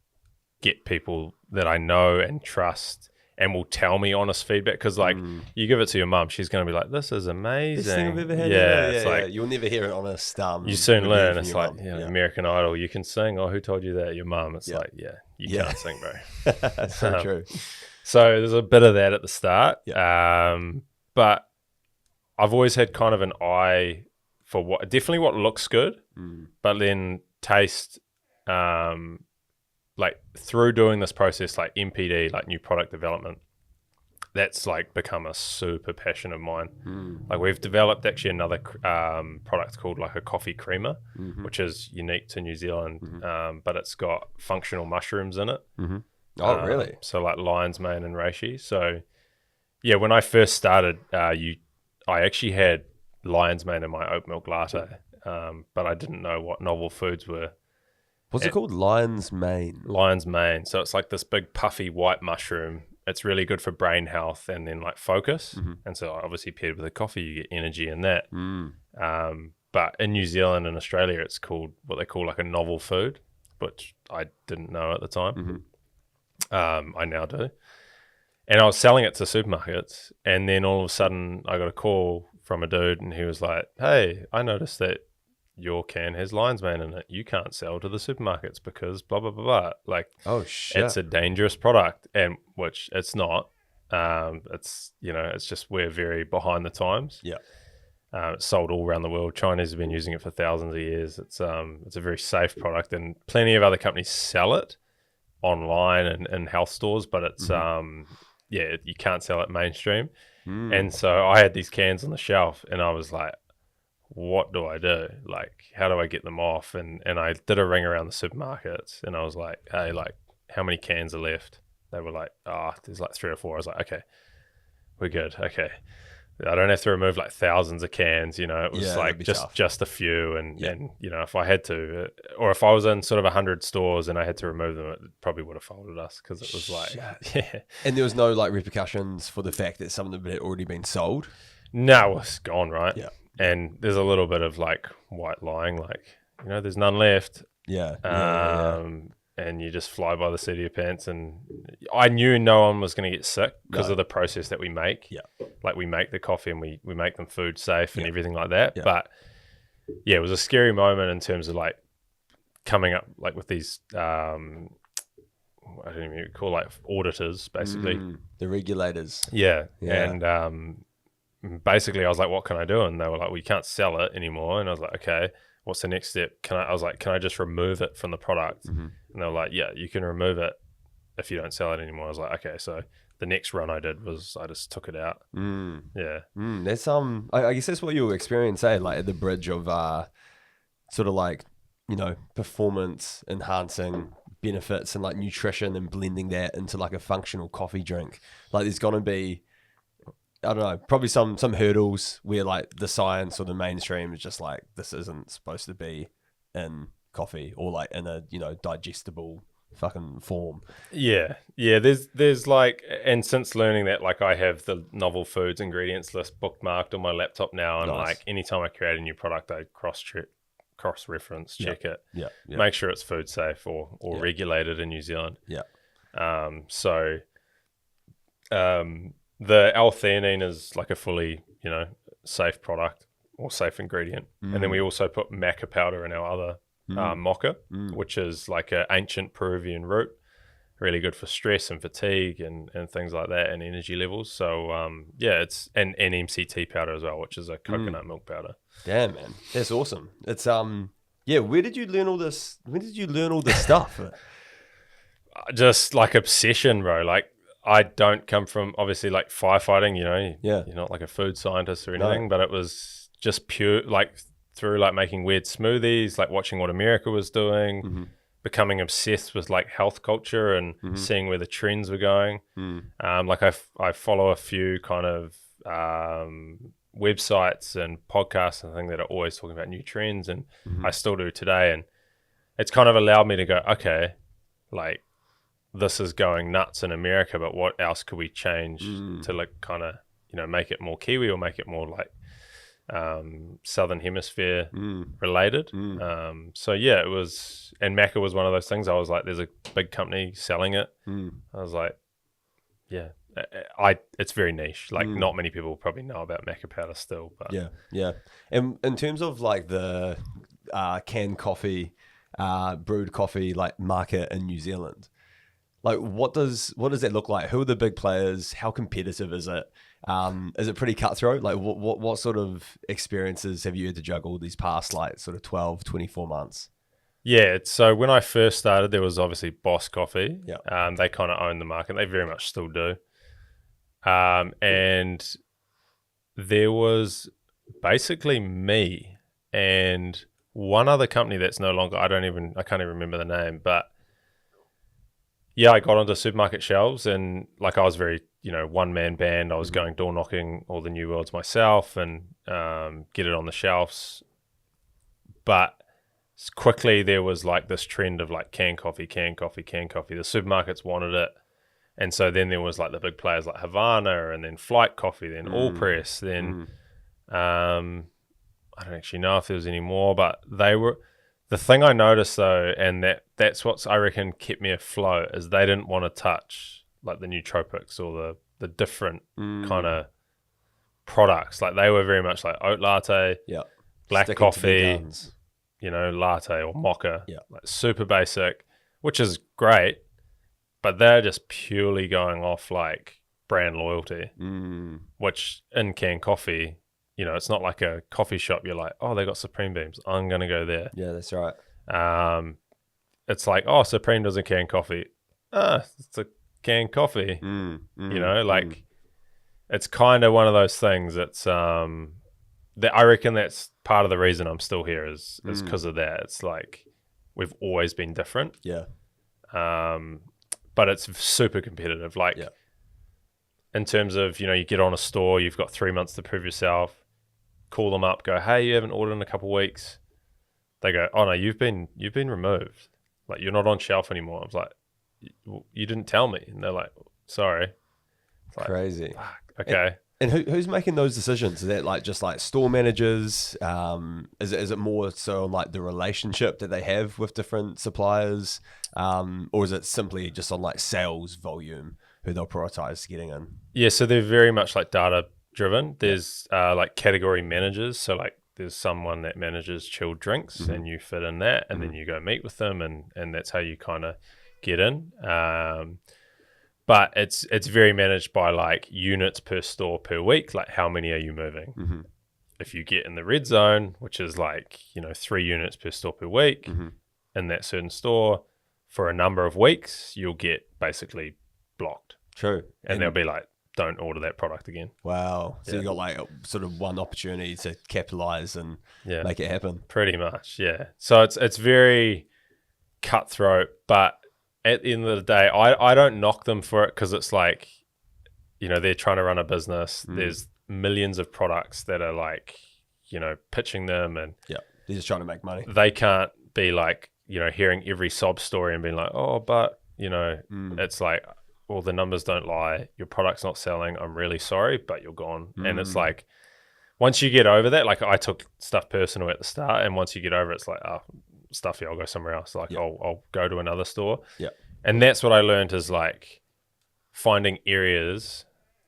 [SPEAKER 2] get people that I know and trust and will tell me honest feedback. Because like you give it to your mum, she's going to be like, "This is amazing."
[SPEAKER 1] Best thing I've ever had.
[SPEAKER 2] Yeah,
[SPEAKER 1] It's
[SPEAKER 2] it's like
[SPEAKER 1] you'll never hear an honest.
[SPEAKER 2] You soon
[SPEAKER 1] review
[SPEAKER 2] learn.
[SPEAKER 1] from
[SPEAKER 2] It's
[SPEAKER 1] your
[SPEAKER 2] like
[SPEAKER 1] mum.
[SPEAKER 2] American Idol. You can sing. Oh, who told you that? Your mum. It's like, you can't sing, bro.
[SPEAKER 1] So true.
[SPEAKER 2] So there's a bit of that at the start.
[SPEAKER 1] Yeah.
[SPEAKER 2] But I've always had kind of an eye for what looks good, but then taste. Like through doing this process, like NPD, like new product development, that's like become a super passion of mine. Like we've developed actually another product called like a coffee creamer, which is unique to New Zealand, but it's got functional mushrooms in it.
[SPEAKER 1] Oh, really?
[SPEAKER 2] So like lion's mane and reishi. So yeah, when I first started, I actually had lion's mane in my oat milk latte, but I didn't know what novel foods were.
[SPEAKER 1] What's it called? Lion's mane.
[SPEAKER 2] Lion's mane. So it's like this big puffy white mushroom. It's really good for brain health and then like focus. And so obviously paired with the coffee, you get energy in that. But in New Zealand and Australia, it's called what they call like a novel food, which I didn't know at the time. I now do. And I was selling it to supermarkets. And then all of a sudden I got a call from a dude and he was like, "Hey, I noticed that your can has lion's mane in it. You can't sell to the supermarkets because blah, blah, blah, blah." Like,
[SPEAKER 1] oh, shit.
[SPEAKER 2] It's a dangerous product, and which it's not. It's, it's just we're very behind the times.
[SPEAKER 1] Yeah.
[SPEAKER 2] It's sold all around the world. Chinese have been using it for thousands of years. It's a very safe product, and plenty of other companies sell it online and in health stores, but it's, you can't sell it mainstream. And so I had these cans on the shelf, and I was like, what do I do? Like, how do I get them off? And I did a ring around the supermarkets, and I was like, "Hey, like, how many cans are left?" They were like, there's like 3 or 4. I was like, "Okay, we're good. Okay. I don't have to remove like thousands of cans, It was like just a few. And if I had to, or if I was in sort of 100 stores and I had to remove them, it probably would have folded us because it was like,
[SPEAKER 1] And there was no like repercussions for the fact that some of them had already been sold?
[SPEAKER 2] No, it's gone, right?
[SPEAKER 1] Yeah.
[SPEAKER 2] And there's a little bit of like white lying, like, there's none left.
[SPEAKER 1] Yeah.
[SPEAKER 2] And you just fly by the seat of your pants. And I knew no one was going to get sick because of the process that we make.
[SPEAKER 1] Yeah.
[SPEAKER 2] Like we make the coffee and we make them food safe and everything like that.
[SPEAKER 1] Yeah.
[SPEAKER 2] But yeah, it was a scary moment in terms of like coming up like with these, I don't even call like auditors, basically.
[SPEAKER 1] The regulators.
[SPEAKER 2] Yeah. And, basically I was like, what can I do? And they were like, well, you can't sell it anymore. And I was like, okay, what's the next step? I was like, can I just remove it from the product? And they were like, yeah, you can remove it if you don't sell it anymore. I was like, okay. So the next run I did was I just took it out. Yeah.
[SPEAKER 1] There's I guess that's what you'll experience, like at the bridge of sort of like, performance enhancing benefits and like nutrition and blending that into like a functional coffee drink. Like there's going to be, I don't know, probably some hurdles where like the science or the mainstream is just like, this isn't supposed to be in coffee or like in a, digestible fucking form.
[SPEAKER 2] Yeah. There's like, and since learning that, like I have the novel foods ingredients list bookmarked on my laptop now. And like anytime I create a new product, I cross-reference, check it, make sure it's food safe or regulated in New Zealand. The L-theanine is like a fully, safe product or safe ingredient. And then we also put maca powder in our other mocha, which is like an ancient Peruvian root, really good for stress and fatigue and things like that and energy levels. So, it's and MCT powder as well, which is a coconut milk powder.
[SPEAKER 1] Damn, man. That's awesome. It's, where did you learn all this? When did you learn all this stuff?
[SPEAKER 2] Just like obsession, bro. Like, I don't come from obviously like firefighting, you're not like a food scientist or anything, but it was just pure, like through like making weird smoothies, like watching what America was doing, becoming obsessed with like health culture and seeing where the trends were going. Like I follow a few kind of websites and podcasts and things that are always talking about new trends, and I still do today. And it's kind of allowed me to go, okay, like, this is going nuts in America, but what else could we change to like kind of, make it more Kiwi or make it more like Southern Hemisphere related. So yeah, it was, and maca was one of those things. I was like, there's a big company selling it. I was like, yeah, It's very niche. Like not many people probably know about maca powder still. But
[SPEAKER 1] yeah. And in terms of like the canned coffee, brewed coffee like market in New Zealand, like what does that look like? Who are the big players? How competitive is it? Is it pretty cutthroat? Like what sort of experiences have you had to juggle these past like sort of 12, 24 months?
[SPEAKER 2] Yeah, so when I first started, there was obviously Boss Coffee.
[SPEAKER 1] Yeah.
[SPEAKER 2] They kind of owned the market. They very much still do. And there was basically me and one other company that's no longer, I can't even remember the name, but yeah, I got onto supermarket shelves and like I was very, one-man band. I was going door knocking all the new worlds myself and get it on the shelves. But quickly there was like this trend of like canned coffee. The supermarkets wanted it. And so then there was like the big players like Havana and then Flight Coffee, then All Press, then I don't actually know if there was any more, but they were the thing I noticed though, and that's what's I reckon kept me afloat, is they didn't want to touch like the nootropics or the different kind of products. Like they were very much like oat latte, black
[SPEAKER 1] Sticking to
[SPEAKER 2] coffee,
[SPEAKER 1] their guns.
[SPEAKER 2] latte or mocha,
[SPEAKER 1] Yeah.
[SPEAKER 2] like super basic, which is great, but they're just purely going off like brand loyalty, which in canned coffee, it's not like a coffee shop. You're like, oh, they got Supreme Beans, I'm going to go there.
[SPEAKER 1] Yeah, that's right.
[SPEAKER 2] It's like, oh, Supreme does a canned coffee. It's a canned coffee. It's kind of one of those things. It's that I reckon that's part of the reason I'm still here is because of that. It's like we've always been different.
[SPEAKER 1] Yeah.
[SPEAKER 2] But it's super competitive. Like in terms of, you get on a store, you've got 3 months to prove yourself. Call them up, go, hey, you haven't ordered in a couple of weeks. They go, oh no, you've been removed. Like you're not on shelf anymore. I was like, you didn't tell me. And they're like, sorry. It's like,
[SPEAKER 1] crazy.
[SPEAKER 2] fuck, okay.
[SPEAKER 1] And who's making those decisions? Is that like just like store managers? Is it more so on like the relationship that they have with different suppliers, or is it simply just on like sales volume who they'll prioritize getting in?
[SPEAKER 2] Yeah, so they're very much like data driven. There's like category managers. So like there's someone that manages chilled drinks and you fit in that and then you go meet with them and that's how you kind of get in. But it's very managed by like units per store per week. Like how many are you moving? If you get in the red zone, which is like, 3 units per store per week in that certain store for a number of weeks, you'll get basically blocked.
[SPEAKER 1] True.
[SPEAKER 2] And they'll be like, don't order that product again.
[SPEAKER 1] Wow. So you got like sort of one opportunity to capitalize and make it happen.
[SPEAKER 2] Pretty much, yeah. So it's very cutthroat, but at the end of the day, I don't knock them for it because it's like, they're trying to run a business. There's millions of products that are like, pitching them and
[SPEAKER 1] they're just trying to make money.
[SPEAKER 2] They can't be like, hearing every sob story and being like, oh, but, it's like, well, the numbers don't lie. Your product's not selling. I'm really sorry, but you're gone. And it's like, once you get over that, like I took stuff personal at the start, and once you get over it, it's like, oh, stuffy, I'll go somewhere else. Like I'll go to another store.
[SPEAKER 1] Yeah.
[SPEAKER 2] And that's what I learned is like finding areas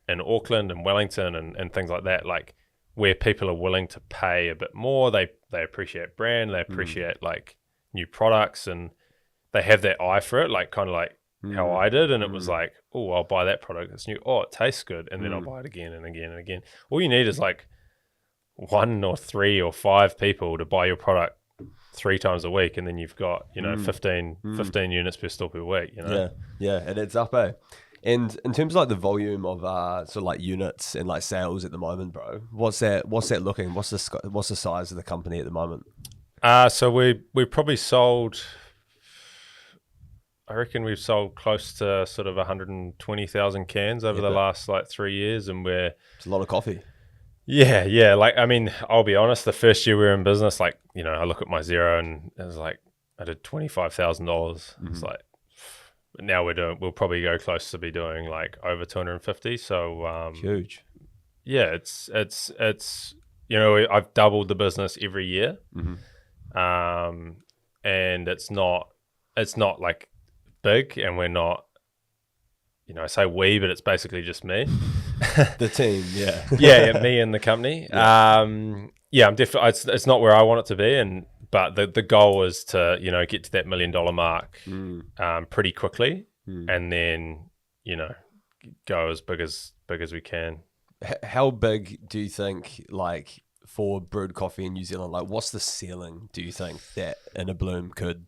[SPEAKER 2] in Auckland and Wellington and things like that, like where people are willing to pay a bit more. They appreciate brand, they appreciate like new products, and they have that eye for it, like kind of like how I did. And it was like, oh, I'll buy that product. It's new. Oh, it tastes good. And then I'll buy it again and again and again. All you need is like 1 or 3 or 5 people to buy your product 3 times a week. And then you've got, 15 units per store per week,
[SPEAKER 1] Yeah. And it's up, eh? And in terms of like the volume of sort of like units and like sales at the moment, bro, what's that looking? What's the size of the company at the moment?
[SPEAKER 2] So we probably sold, I reckon we've sold close to sort of 120,000 cans over the last like 3 years, and
[SPEAKER 1] it's a lot of coffee.
[SPEAKER 2] Yeah. Like, I mean, I'll be honest, the first year we were in business, like, I look at my zero and it was like, I did $25,000. It's like, now we'll probably go close to be doing like over 250. So,
[SPEAKER 1] huge.
[SPEAKER 2] Yeah, it's I've doubled the business every year. And it's not like big, and we're not, I say we, but it's basically just me.
[SPEAKER 1] The team, yeah.
[SPEAKER 2] yeah, me and the company.
[SPEAKER 1] Yeah.
[SPEAKER 2] I'm definitely. It's not where I want it to be, but the goal is to get to that $1 million mark pretty quickly, and then go as big as we can.
[SPEAKER 1] How big do you think, like, for brewed coffee in New Zealand, like, what's the ceiling, do you think, that Innerbloom could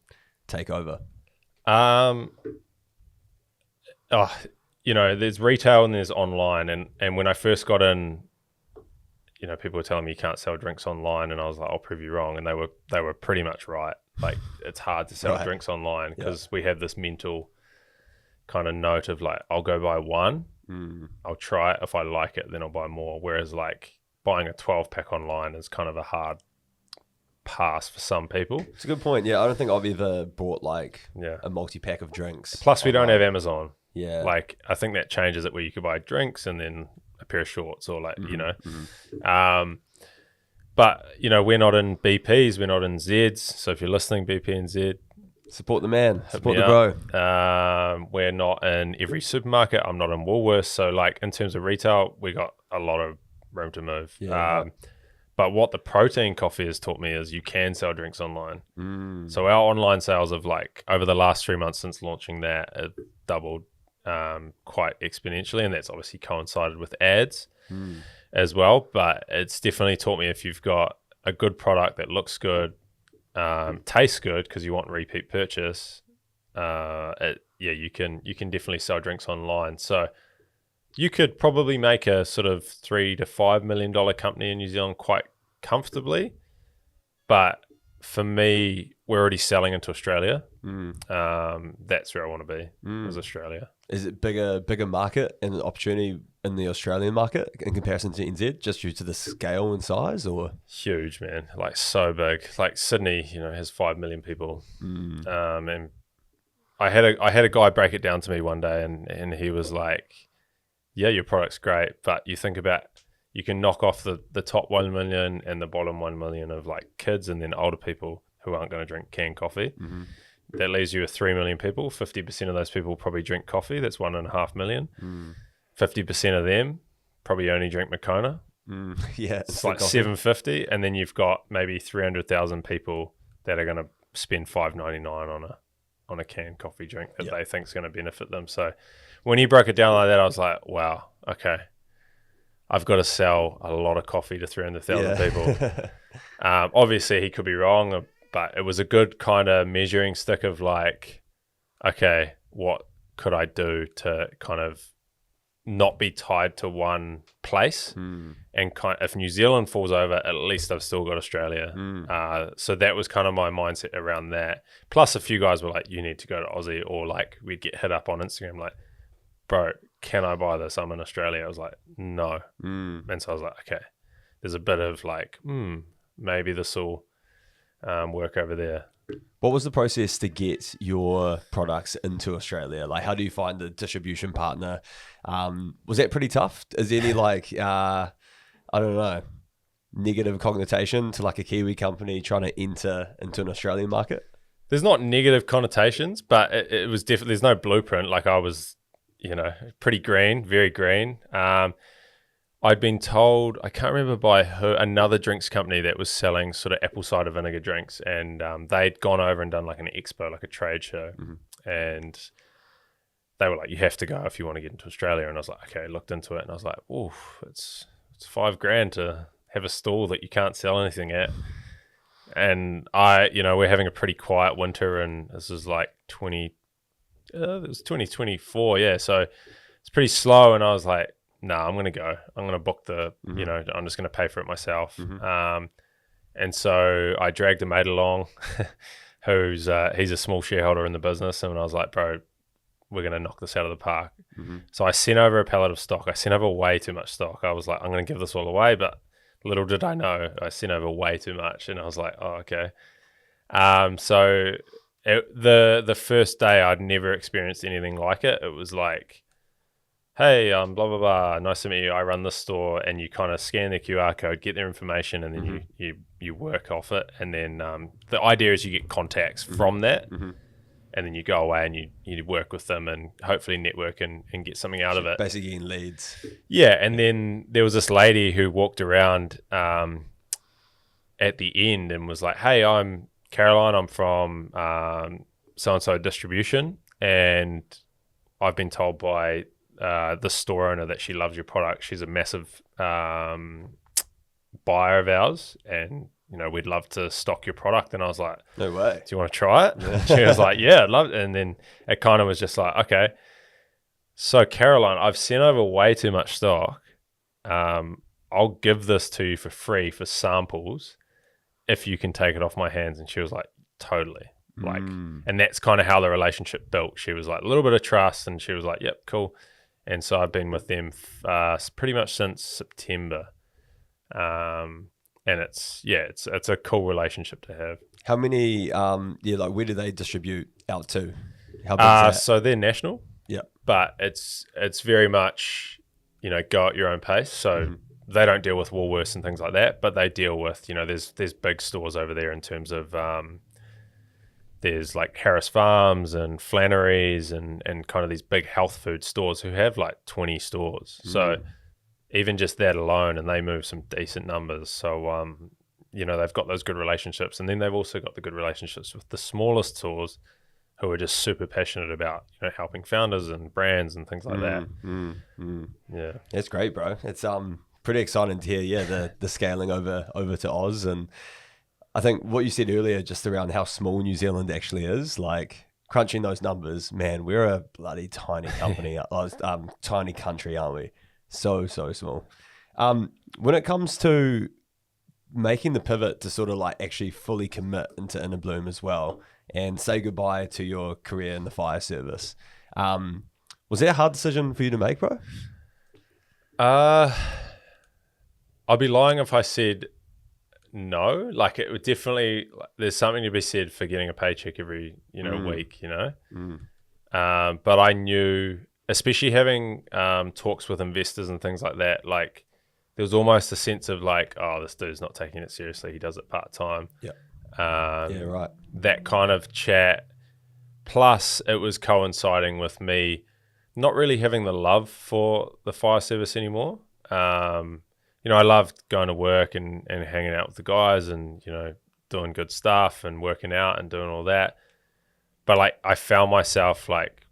[SPEAKER 1] take over?
[SPEAKER 2] There's retail and there's online, and when I first got in, people were telling me you can't sell drinks online, and I was like, I'll prove you wrong, and they were pretty much right. Like, it's hard to sell drinks online because we have this mental kind of note of like, I'll go buy one, I'll try it, if I like it then I'll buy more, whereas like buying a 12-pack online is kind of a hard pass for some people.
[SPEAKER 1] It's a good point. Yeah, I don't think I've ever bought like a multi-pack of drinks.
[SPEAKER 2] Plus we don't have Amazon.
[SPEAKER 1] Yeah.
[SPEAKER 2] Like, I think that changes it where you could buy drinks and then a pair of shorts or like, but we're not in BPs, we're not in Zs. So if you're listening, BP and Z,
[SPEAKER 1] support the man, support the bro.
[SPEAKER 2] We're not in every supermarket. I'm not in Woolworths. So like, in terms of retail, we got a lot of room to move. But what the protein coffee has taught me is you can sell drinks online. So our online sales have, like, over the last 3 months since launching that, have doubled quite exponentially, and that's obviously coincided with ads as well. But it's definitely taught me, if you've got a good product that looks good, tastes good because you want repeat purchase, you can definitely sell drinks online. So you could probably make a sort of $3 to $5 million company in New Zealand quite comfortably. But for me, we're already selling into Australia. That's where I want to be, is Australia.
[SPEAKER 1] Is it bigger market and opportunity in the Australian market in comparison to NZ, just due to the scale and size, or?
[SPEAKER 2] Huge, man. Like, so big. Like, Sydney, has 5 million people. And I had a guy break it down to me one day, and he was like, yeah, your product's great, but you think about, you can knock off the top 1 million and the bottom 1 million of like kids and then older people who aren't going to drink canned coffee. That leaves you with 3 million people. 50% of those people probably drink coffee. That's 1.5 million. 50% of them probably only drink Moccona.
[SPEAKER 1] Yeah,
[SPEAKER 2] it's like 750, and then you've got maybe 300,000 people that are going to spend $5.99 on a canned coffee drink that they think is going to benefit them. So when he broke it down like that, I was like, wow, okay, I've got to sell a lot of coffee to 300,000 people. Obviously, he could be wrong, but it was a good kind of measuring stick of like, okay, what could I do to kind of not be tied to one place, and if New Zealand falls over, at least I've still got Australia. So that was kind of my mindset around that. Plus, a few guys were like, you need to go to Aussie, or like we'd get hit up on Instagram like, bro, can I buy this? I'm in Australia. I was like, no. And so I was like, okay, there's a bit of like, maybe this will work over there.
[SPEAKER 1] What was the process to get your products into Australia? Like, how do you find the distribution partner? Was that pretty tough? Is there any like, I don't know, negative connotation to like a Kiwi company trying to enter into an Australian market?
[SPEAKER 2] There's not negative connotations, but it was definitely, there's no blueprint. Like, I was, pretty green, very green. I'd been told, I can't remember by who, another drinks company that was selling sort of apple cider vinegar drinks, and they'd gone over and done like an expo, like a trade show, and they were like, you have to go if you want to get into Australia. And I was like, okay, I looked into it, and I was like, oof, it's $5,000 to have a stall that you can't sell anything at. And we're having a pretty quiet winter, and this was like 2024, yeah, so it's pretty slow, and I was like, I'm going to go. I'm going to book I'm just going to pay for it myself. And so I dragged a mate along he's a small shareholder in the business. And I was like, bro, we're going to knock this out of the park. So I sent over a pallet of stock. I sent over way too much stock. I was like, I'm going to give this all away. But little did I know, I sent over way too much. And I was like, oh, okay. So the first day, I'd never experienced anything like it. It was like, hey, blah, blah, blah, nice to meet you. I run this store, and you kind of scan the QR code, get their information, and then you work off it. And then the idea is you get contacts from that. and then you go away and you work with them and hopefully network and get something out of it.
[SPEAKER 1] Basically getting leads.
[SPEAKER 2] Yeah, and then there was this lady who walked around at the end and was like, "Hey, I'm Caroline. I'm from so-and-so distribution, and I've been told by the store owner that she loves your product. She's a massive buyer of ours, and we'd love to stock your product." And I was like,
[SPEAKER 1] "No way.
[SPEAKER 2] Do you want to try it?" And she was like, "Yeah, I'd love it." And then it kind of was just like, okay. So Caroline, I've sent over way too much stock. I'll give this to you for free for samples if you can take it off my hands. And she was like, totally. And that's kind of how the relationship built. She was like a little bit of trust, and she was like, yep, cool. And so I've been with them pretty much since September. And it's a cool relationship to have.
[SPEAKER 1] How many, where do they distribute out to? How big is that?
[SPEAKER 2] So they're national.
[SPEAKER 1] Yeah.
[SPEAKER 2] But it's very much, go at your own pace. So they don't deal with Woolworths and things like that, but they deal with, there's big stores over there in terms of, there's like Harris Farms and Flannery's and kind of these big health food stores who have like 20 stores. So even just that alone, and they move some decent numbers. So, they've got those good relationships. And then they've also got the good relationships with the smallest stores who are just super passionate about, helping founders and brands and things like that. Yeah.
[SPEAKER 1] That's great, bro. It's pretty exciting to hear, the scaling over to Oz. And I think what you said earlier, just around how small New Zealand actually is, like crunching those numbers, man, we're a bloody tiny company, tiny country, aren't we? So small. When it comes to making the pivot to sort of like actually fully commit into Innerbloom as well and say goodbye to your career in the fire service, was that a hard decision for you to make, bro?
[SPEAKER 2] I'd be lying if I said no. Like, it would definitely, there's something to be said for getting a paycheck every week, but I knew, especially having talks with investors and things like that, like there was almost a sense of like, oh, this dude's not taking it seriously, he does it part-time.
[SPEAKER 1] Right.
[SPEAKER 2] That kind of chat, plus it was coinciding with me not really having the love for the fire service anymore. I loved going to work and hanging out with the guys and, doing good stuff and working out and doing all that. But like, I found myself like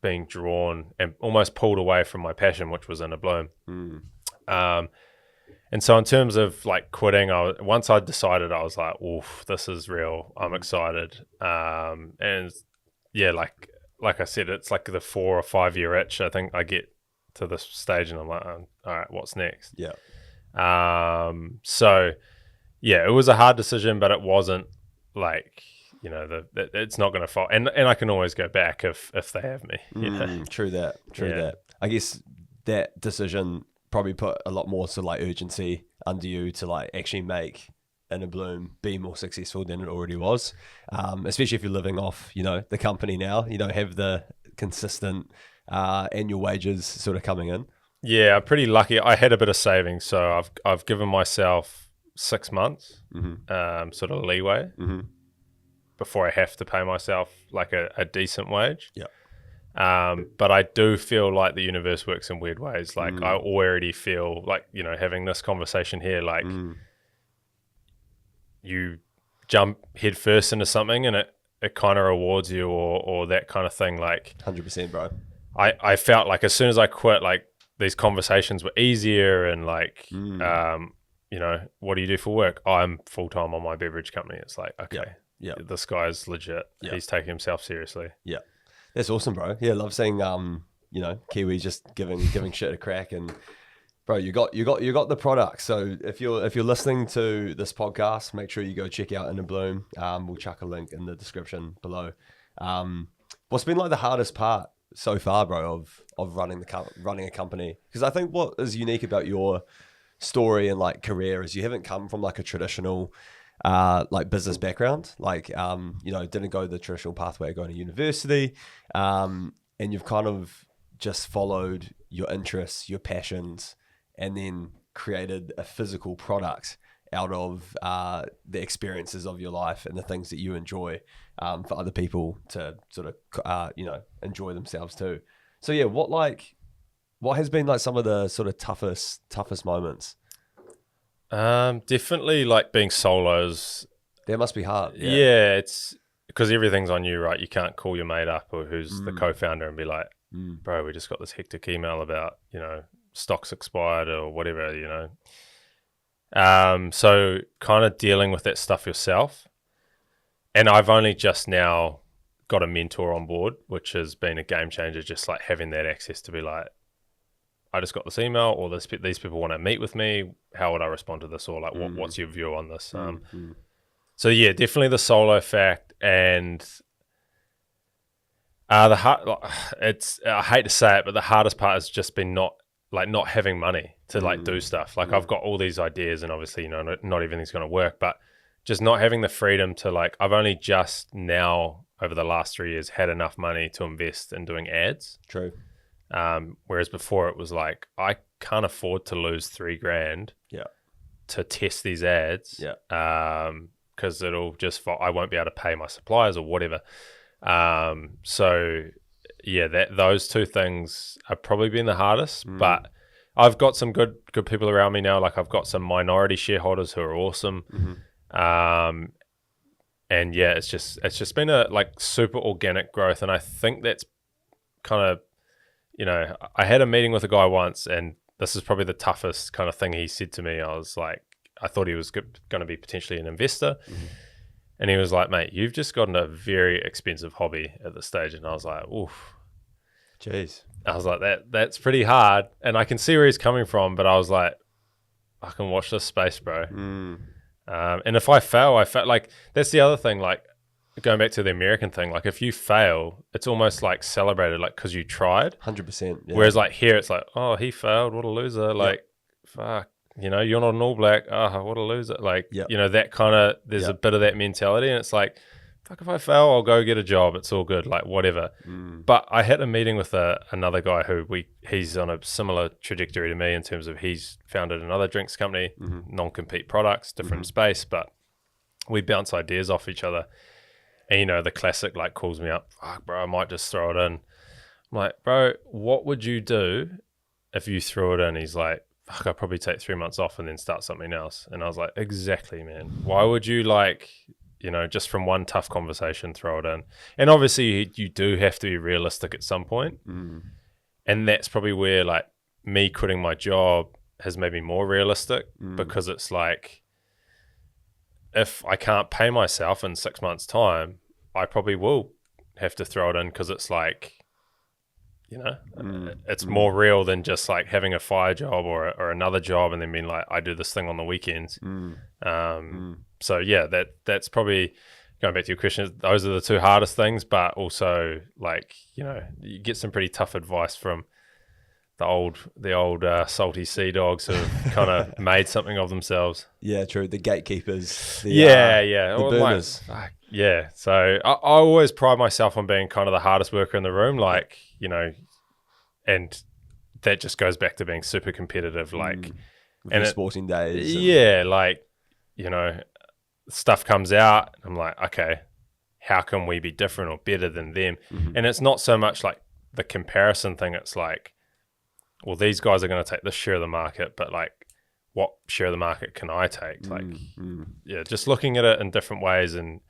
[SPEAKER 2] being drawn and almost pulled away from my passion, which was Innerbloom. And so in terms of like quitting, once I decided, I was like, oof, this is real. I'm excited. And yeah, like I said, it's like the 4 or 5 year itch. I think I get to this stage and I'm like, all right, what's next?
[SPEAKER 1] Yeah.
[SPEAKER 2] So yeah, it was a hard decision, but it wasn't like, it's not going to fall. And I can always go back if they have me.
[SPEAKER 1] True that. I guess that decision probably put a lot more sort of like urgency under you to like actually make Innerbloom be more successful than it already was. Especially if you're living off, the company now, you don't have the consistent annual wages sort of coming in.
[SPEAKER 2] Yeah, I'm pretty lucky. I had a bit of savings, so I've given myself 6 months sort of leeway before I have to pay myself like a decent wage.
[SPEAKER 1] Yeah.
[SPEAKER 2] But I do feel like the universe works in weird ways. Like I already feel like, having this conversation here, like you jump head first into something and it kind of rewards you or that kind of thing. Like
[SPEAKER 1] 100%, bro.
[SPEAKER 2] I felt like as soon as I quit, like these conversations were easier and like, what do you do for work? I'm full-time on my beverage company. It's like, okay, this guy's legit. He's taking himself seriously. Yeah.
[SPEAKER 1] That's awesome, bro. Yeah, love seeing Kiwi just giving shit a crack. And bro, you got the product. So if you're listening to this podcast, make sure you go check out Innerbloom. We'll chuck a link in the description below. What's been like the hardest part so far, bro, of running a company? Because I think what is unique about your story and like career is you haven't come from like a traditional like business background, like didn't go the traditional pathway of going to university, and you've kind of just followed your interests, your passions, and then created a physical product out of the experiences of your life and the things that you enjoy, for other people to sort of enjoy themselves too. So yeah, what has been like some of the sort of toughest moments?
[SPEAKER 2] Definitely like being solos.
[SPEAKER 1] That must be hard.
[SPEAKER 2] Yeah, it's because everything's on you, right? You can't call your mate up or who's the co-founder and be like, bro, we just got this hectic email about, stocks expired or whatever, So kind of dealing with that stuff yourself. And I've only just now got a mentor on board, which has been a game changer, just like having that access to be like, I just got this email, or these people want to meet with me. How would I respond to this? Or like, what's your view on this? So yeah, definitely the solo fact, and I hate to say it, but the hardest part has just been not having money to like do stuff. Like I've got all these ideas, and obviously not everything's going to work, but just not having the freedom to like. I've only just now over the last 3 years had enough money to invest in doing ads.
[SPEAKER 1] True.
[SPEAKER 2] Whereas before it was like, I can't afford to lose $3,000 to test these ads. Because I won't be able to pay my suppliers or whatever. So yeah, those two things have probably been the hardest, but I've got some good people around me now. Like I've got some minority shareholders who are awesome. And yeah, it's just been a like super organic growth. And I think that's kind of, I had a meeting with a guy once, and this is probably the toughest kind of thing he said to me. I was like, I thought he was going to be potentially an investor. And he was like, mate, you've just gotten a very expensive hobby at this stage. And I was like, oof.
[SPEAKER 1] Jeez.
[SPEAKER 2] I was like, that's pretty hard. And I can see where he's coming from, but I was like, I can watch this space, bro. And if I fail, like, that's the other thing, like, going back to the American thing, like if you fail, it's almost like celebrated, like because you tried.
[SPEAKER 1] 100%. Yeah.
[SPEAKER 2] Whereas like here, it's like, oh, he failed, what a loser. Like, fuck, you're not an All Black. Oh, what a loser. Like, that kind of, there's a bit of that mentality, and it's like, fuck, if I fail, I'll go get a job. It's all good, like whatever. But I had a meeting with another guy who he's on a similar trajectory to me in terms of he's founded another drinks company, non-compete products, different space, but we bounce ideas off each other. And, the classic, like, calls me up, fuck, bro, I might just throw it in. I'm like, bro, what would you do if you threw it in? He's like, fuck, I'd probably take 3 months off and then start something else. And I was like, exactly, man. Why would you, like, just from one tough conversation, throw it in? And obviously, you do have to be realistic at some point. And that's probably where, like, me quitting my job has made me more realistic, because it's like, if I can't pay myself in 6 months' time, I probably will have to throw it in, because it's like, it's more real than just like having a fire job or another job and then being like, I do this thing on the weekends. So yeah, that's probably, going back to your question, those are the two hardest things, but also like, you get some pretty tough advice from the old salty sea dogs who have kind of made something of themselves.
[SPEAKER 1] Yeah, true. The gatekeepers. The
[SPEAKER 2] boomers. Yeah. So I always pride myself on being kind of the hardest worker in the room, like, and that just goes back to being super competitive, like,
[SPEAKER 1] and sporting days.
[SPEAKER 2] Like, stuff comes out. I'm like, okay, how can we be different or better than them? And it's not so much like the comparison thing. It's like, well, these guys are going to take this share of the market, but like, what share of the market can I take? Like, just looking at it in different ways, and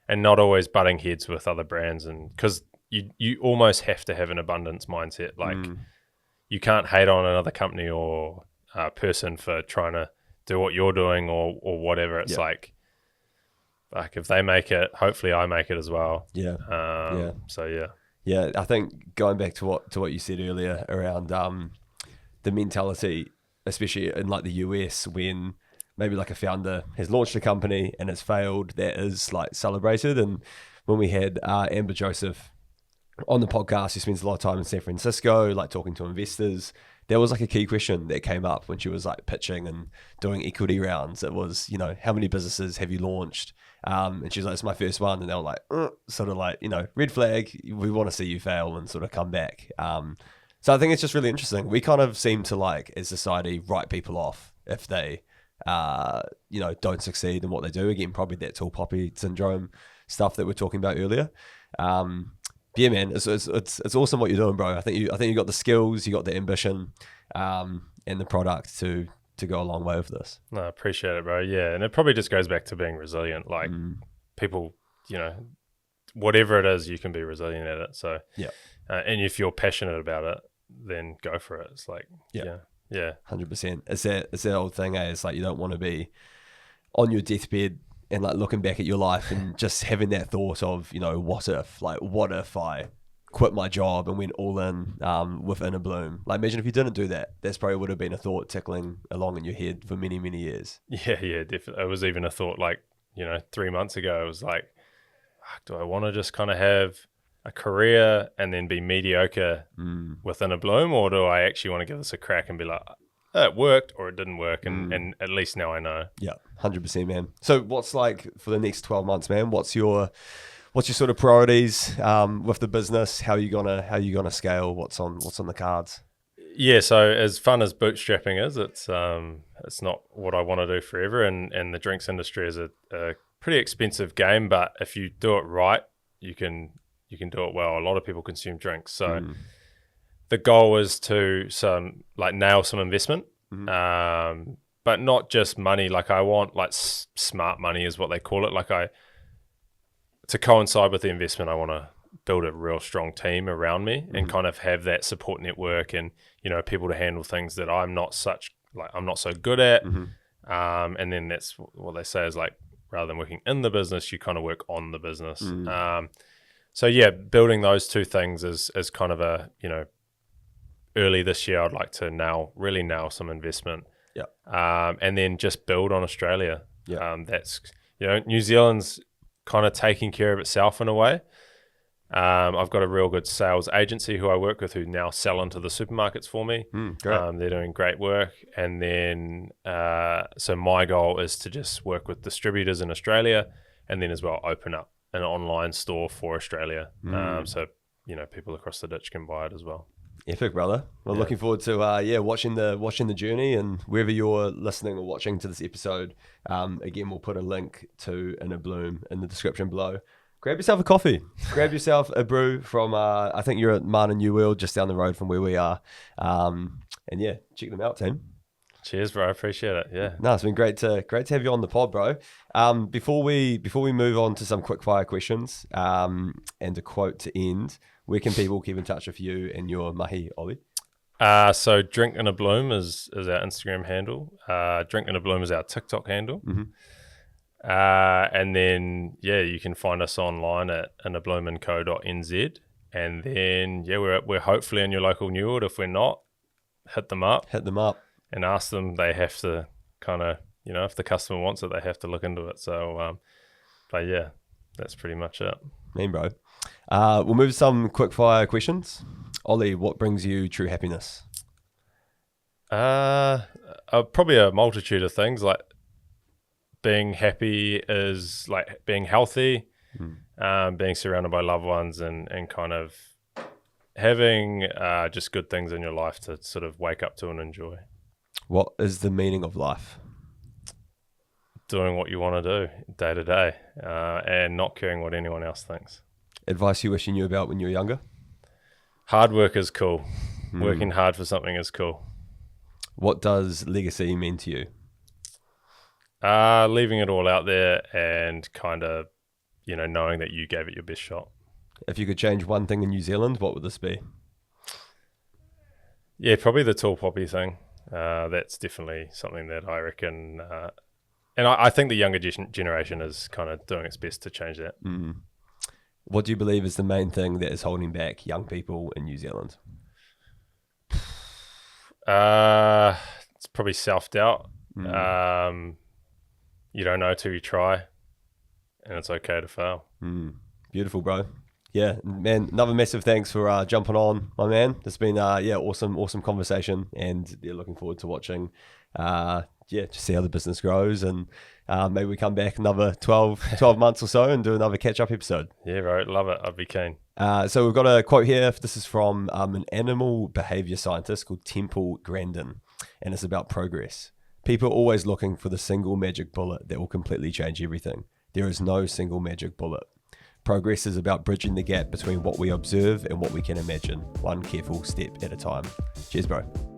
[SPEAKER 2] not always butting heads with other brands. And because you almost have to have an abundance mindset. Like, you can't hate on another company or person for trying to do what you're doing or whatever. It's like if they make it, hopefully I make it as well. So yeah,
[SPEAKER 1] I think going back to what you said earlier around the mentality, especially in like the US, when maybe like a founder has launched a company and it's failed, that is like celebrated. And when we had Amber Joseph on the podcast, who spends a lot of time in San Francisco, like talking to investors, there was like a key question that came up when she was like pitching and doing equity rounds. It was, how many businesses have you launched? And she's like, it's my first one. And they were like, sort of like, red flag, we want to see you fail and sort of come back. So I think it's just really interesting. We kind of seem to, like, as society, write people off if they don't succeed in what they do. Again, probably that tall poppy syndrome stuff that we're talking about earlier. Yeah, man, it's awesome what you're doing, bro. I think you got the skills, you got the ambition, and the product to go a long way with this.
[SPEAKER 2] No, I appreciate it, bro. Yeah, and it probably just goes back to being resilient. Like people, whatever it is, you can be resilient at it. So
[SPEAKER 1] yeah,
[SPEAKER 2] and if you're passionate about it, then go for it. It's like yeah,
[SPEAKER 1] 100%. It's that old thing. It's like you don't want to be on your deathbed and like looking back at your life and just having that thought of what if I quit my job and went all in with Innerbloom. Like imagine if you didn't do that. That's probably would have been a thought tickling along in your head for many, many years.
[SPEAKER 2] Yeah, definitely. It was even a thought 3 months ago. It was like, do I want to just kind of have a career and then be mediocre with Innerbloom, or do I actually want to give this a crack and be like, it worked or it didn't work, and at least now I know.
[SPEAKER 1] Yeah, 100%, man. So what's like for the next 12 months, man? What's your sort of priorities with the business? How are you gonna scale? What's on the cards?
[SPEAKER 2] Yeah, so as fun as bootstrapping is, it's not what I want to do forever, and the drinks industry is a pretty expensive game, but if you do it right, you can do it well. A lot of people consume drinks, so the goal is to nail some investment, but not just money. Like I want smart money is what they call it. To coincide with the investment, I want to build a real strong team around me and kind of have that support network and people to handle things that I'm not so good at. And then that's what they say is like, rather than working in the business, you kind of work on the business. So yeah, building those two things is kind of a early this year, I'd like to really nail some investment. Yeah. And then just build on Australia. Yeah. That's New Zealand's kind of taking care of itself in a way. I've got a real good sales agency who I work with who now sell into the supermarkets for me. Great. They're doing great work. And then, so my goal is to just work with distributors in Australia and then as well open up an online store for Australia. So, people across the ditch can buy it as well.
[SPEAKER 1] Epic, brother. Well, looking forward to watching the journey, and wherever you're listening or watching to this episode, again, we'll put a link to Innerbloom in the description below. Grab yourself a coffee. Grab yourself a brew from, I think you're at Martin New World, just down the road from where we are. And yeah, check them out, team.
[SPEAKER 2] Cheers, bro. I appreciate it. Yeah.
[SPEAKER 1] No, it's been great to have you on the pod, bro. Before we move on to some quick fire questions, and a quote to end, where can people keep in touch with you and your mahi, Ollie?
[SPEAKER 2] So Drink Innerbloom is our Instagram handle. Drink Innerbloom is our TikTok handle. And then you can find us online at innerbloominco.nz. And then we're hopefully in your local New World. If we're not, hit them up and ask them. They have to kind of if the customer wants it, they have to look into it. So but yeah, that's pretty much it.
[SPEAKER 1] Mean, bro. We'll move to some quick fire questions. Ollie, what brings you true happiness?
[SPEAKER 2] Probably a multitude of things. Like being happy is like being healthy, being surrounded by loved ones, and kind of having just good things in your life to sort of wake up to and enjoy.
[SPEAKER 1] What is the meaning of life?
[SPEAKER 2] Doing what you want to do day to day, and not caring what anyone else thinks.
[SPEAKER 1] Advice you wish you knew about when you were younger?
[SPEAKER 2] Hard work is cool. Working hard for something is cool.
[SPEAKER 1] What does legacy mean to you?
[SPEAKER 2] Leaving it all out there and kind of, knowing that you gave it your best shot.
[SPEAKER 1] If you could change one thing in New Zealand, what would this be?
[SPEAKER 2] Yeah, probably the tall poppy thing. That's definitely something that I reckon, and I think the younger generation is kind of doing its best to change that.
[SPEAKER 1] What do you believe is the main thing that is holding back young people in New Zealand?
[SPEAKER 2] It's probably self-doubt. You don't know till you try, and it's okay to fail.
[SPEAKER 1] Beautiful, bro. Yeah, man, another massive thanks for jumping on, my man. It's been awesome conversation, and looking forward to watching just see how the business grows, and maybe we come back another 12 months or so and do another catch-up episode.
[SPEAKER 2] Yeah, bro, love it. I'd be keen.
[SPEAKER 1] So we've got a quote here. This is from an animal behavior scientist called Temple Grandin, and it's about progress. People are always looking for the single magic bullet that will completely change everything. There is no single magic bullet. Progress is about bridging the gap between what we observe and what we can imagine, one careful step at a time. Cheers, bro.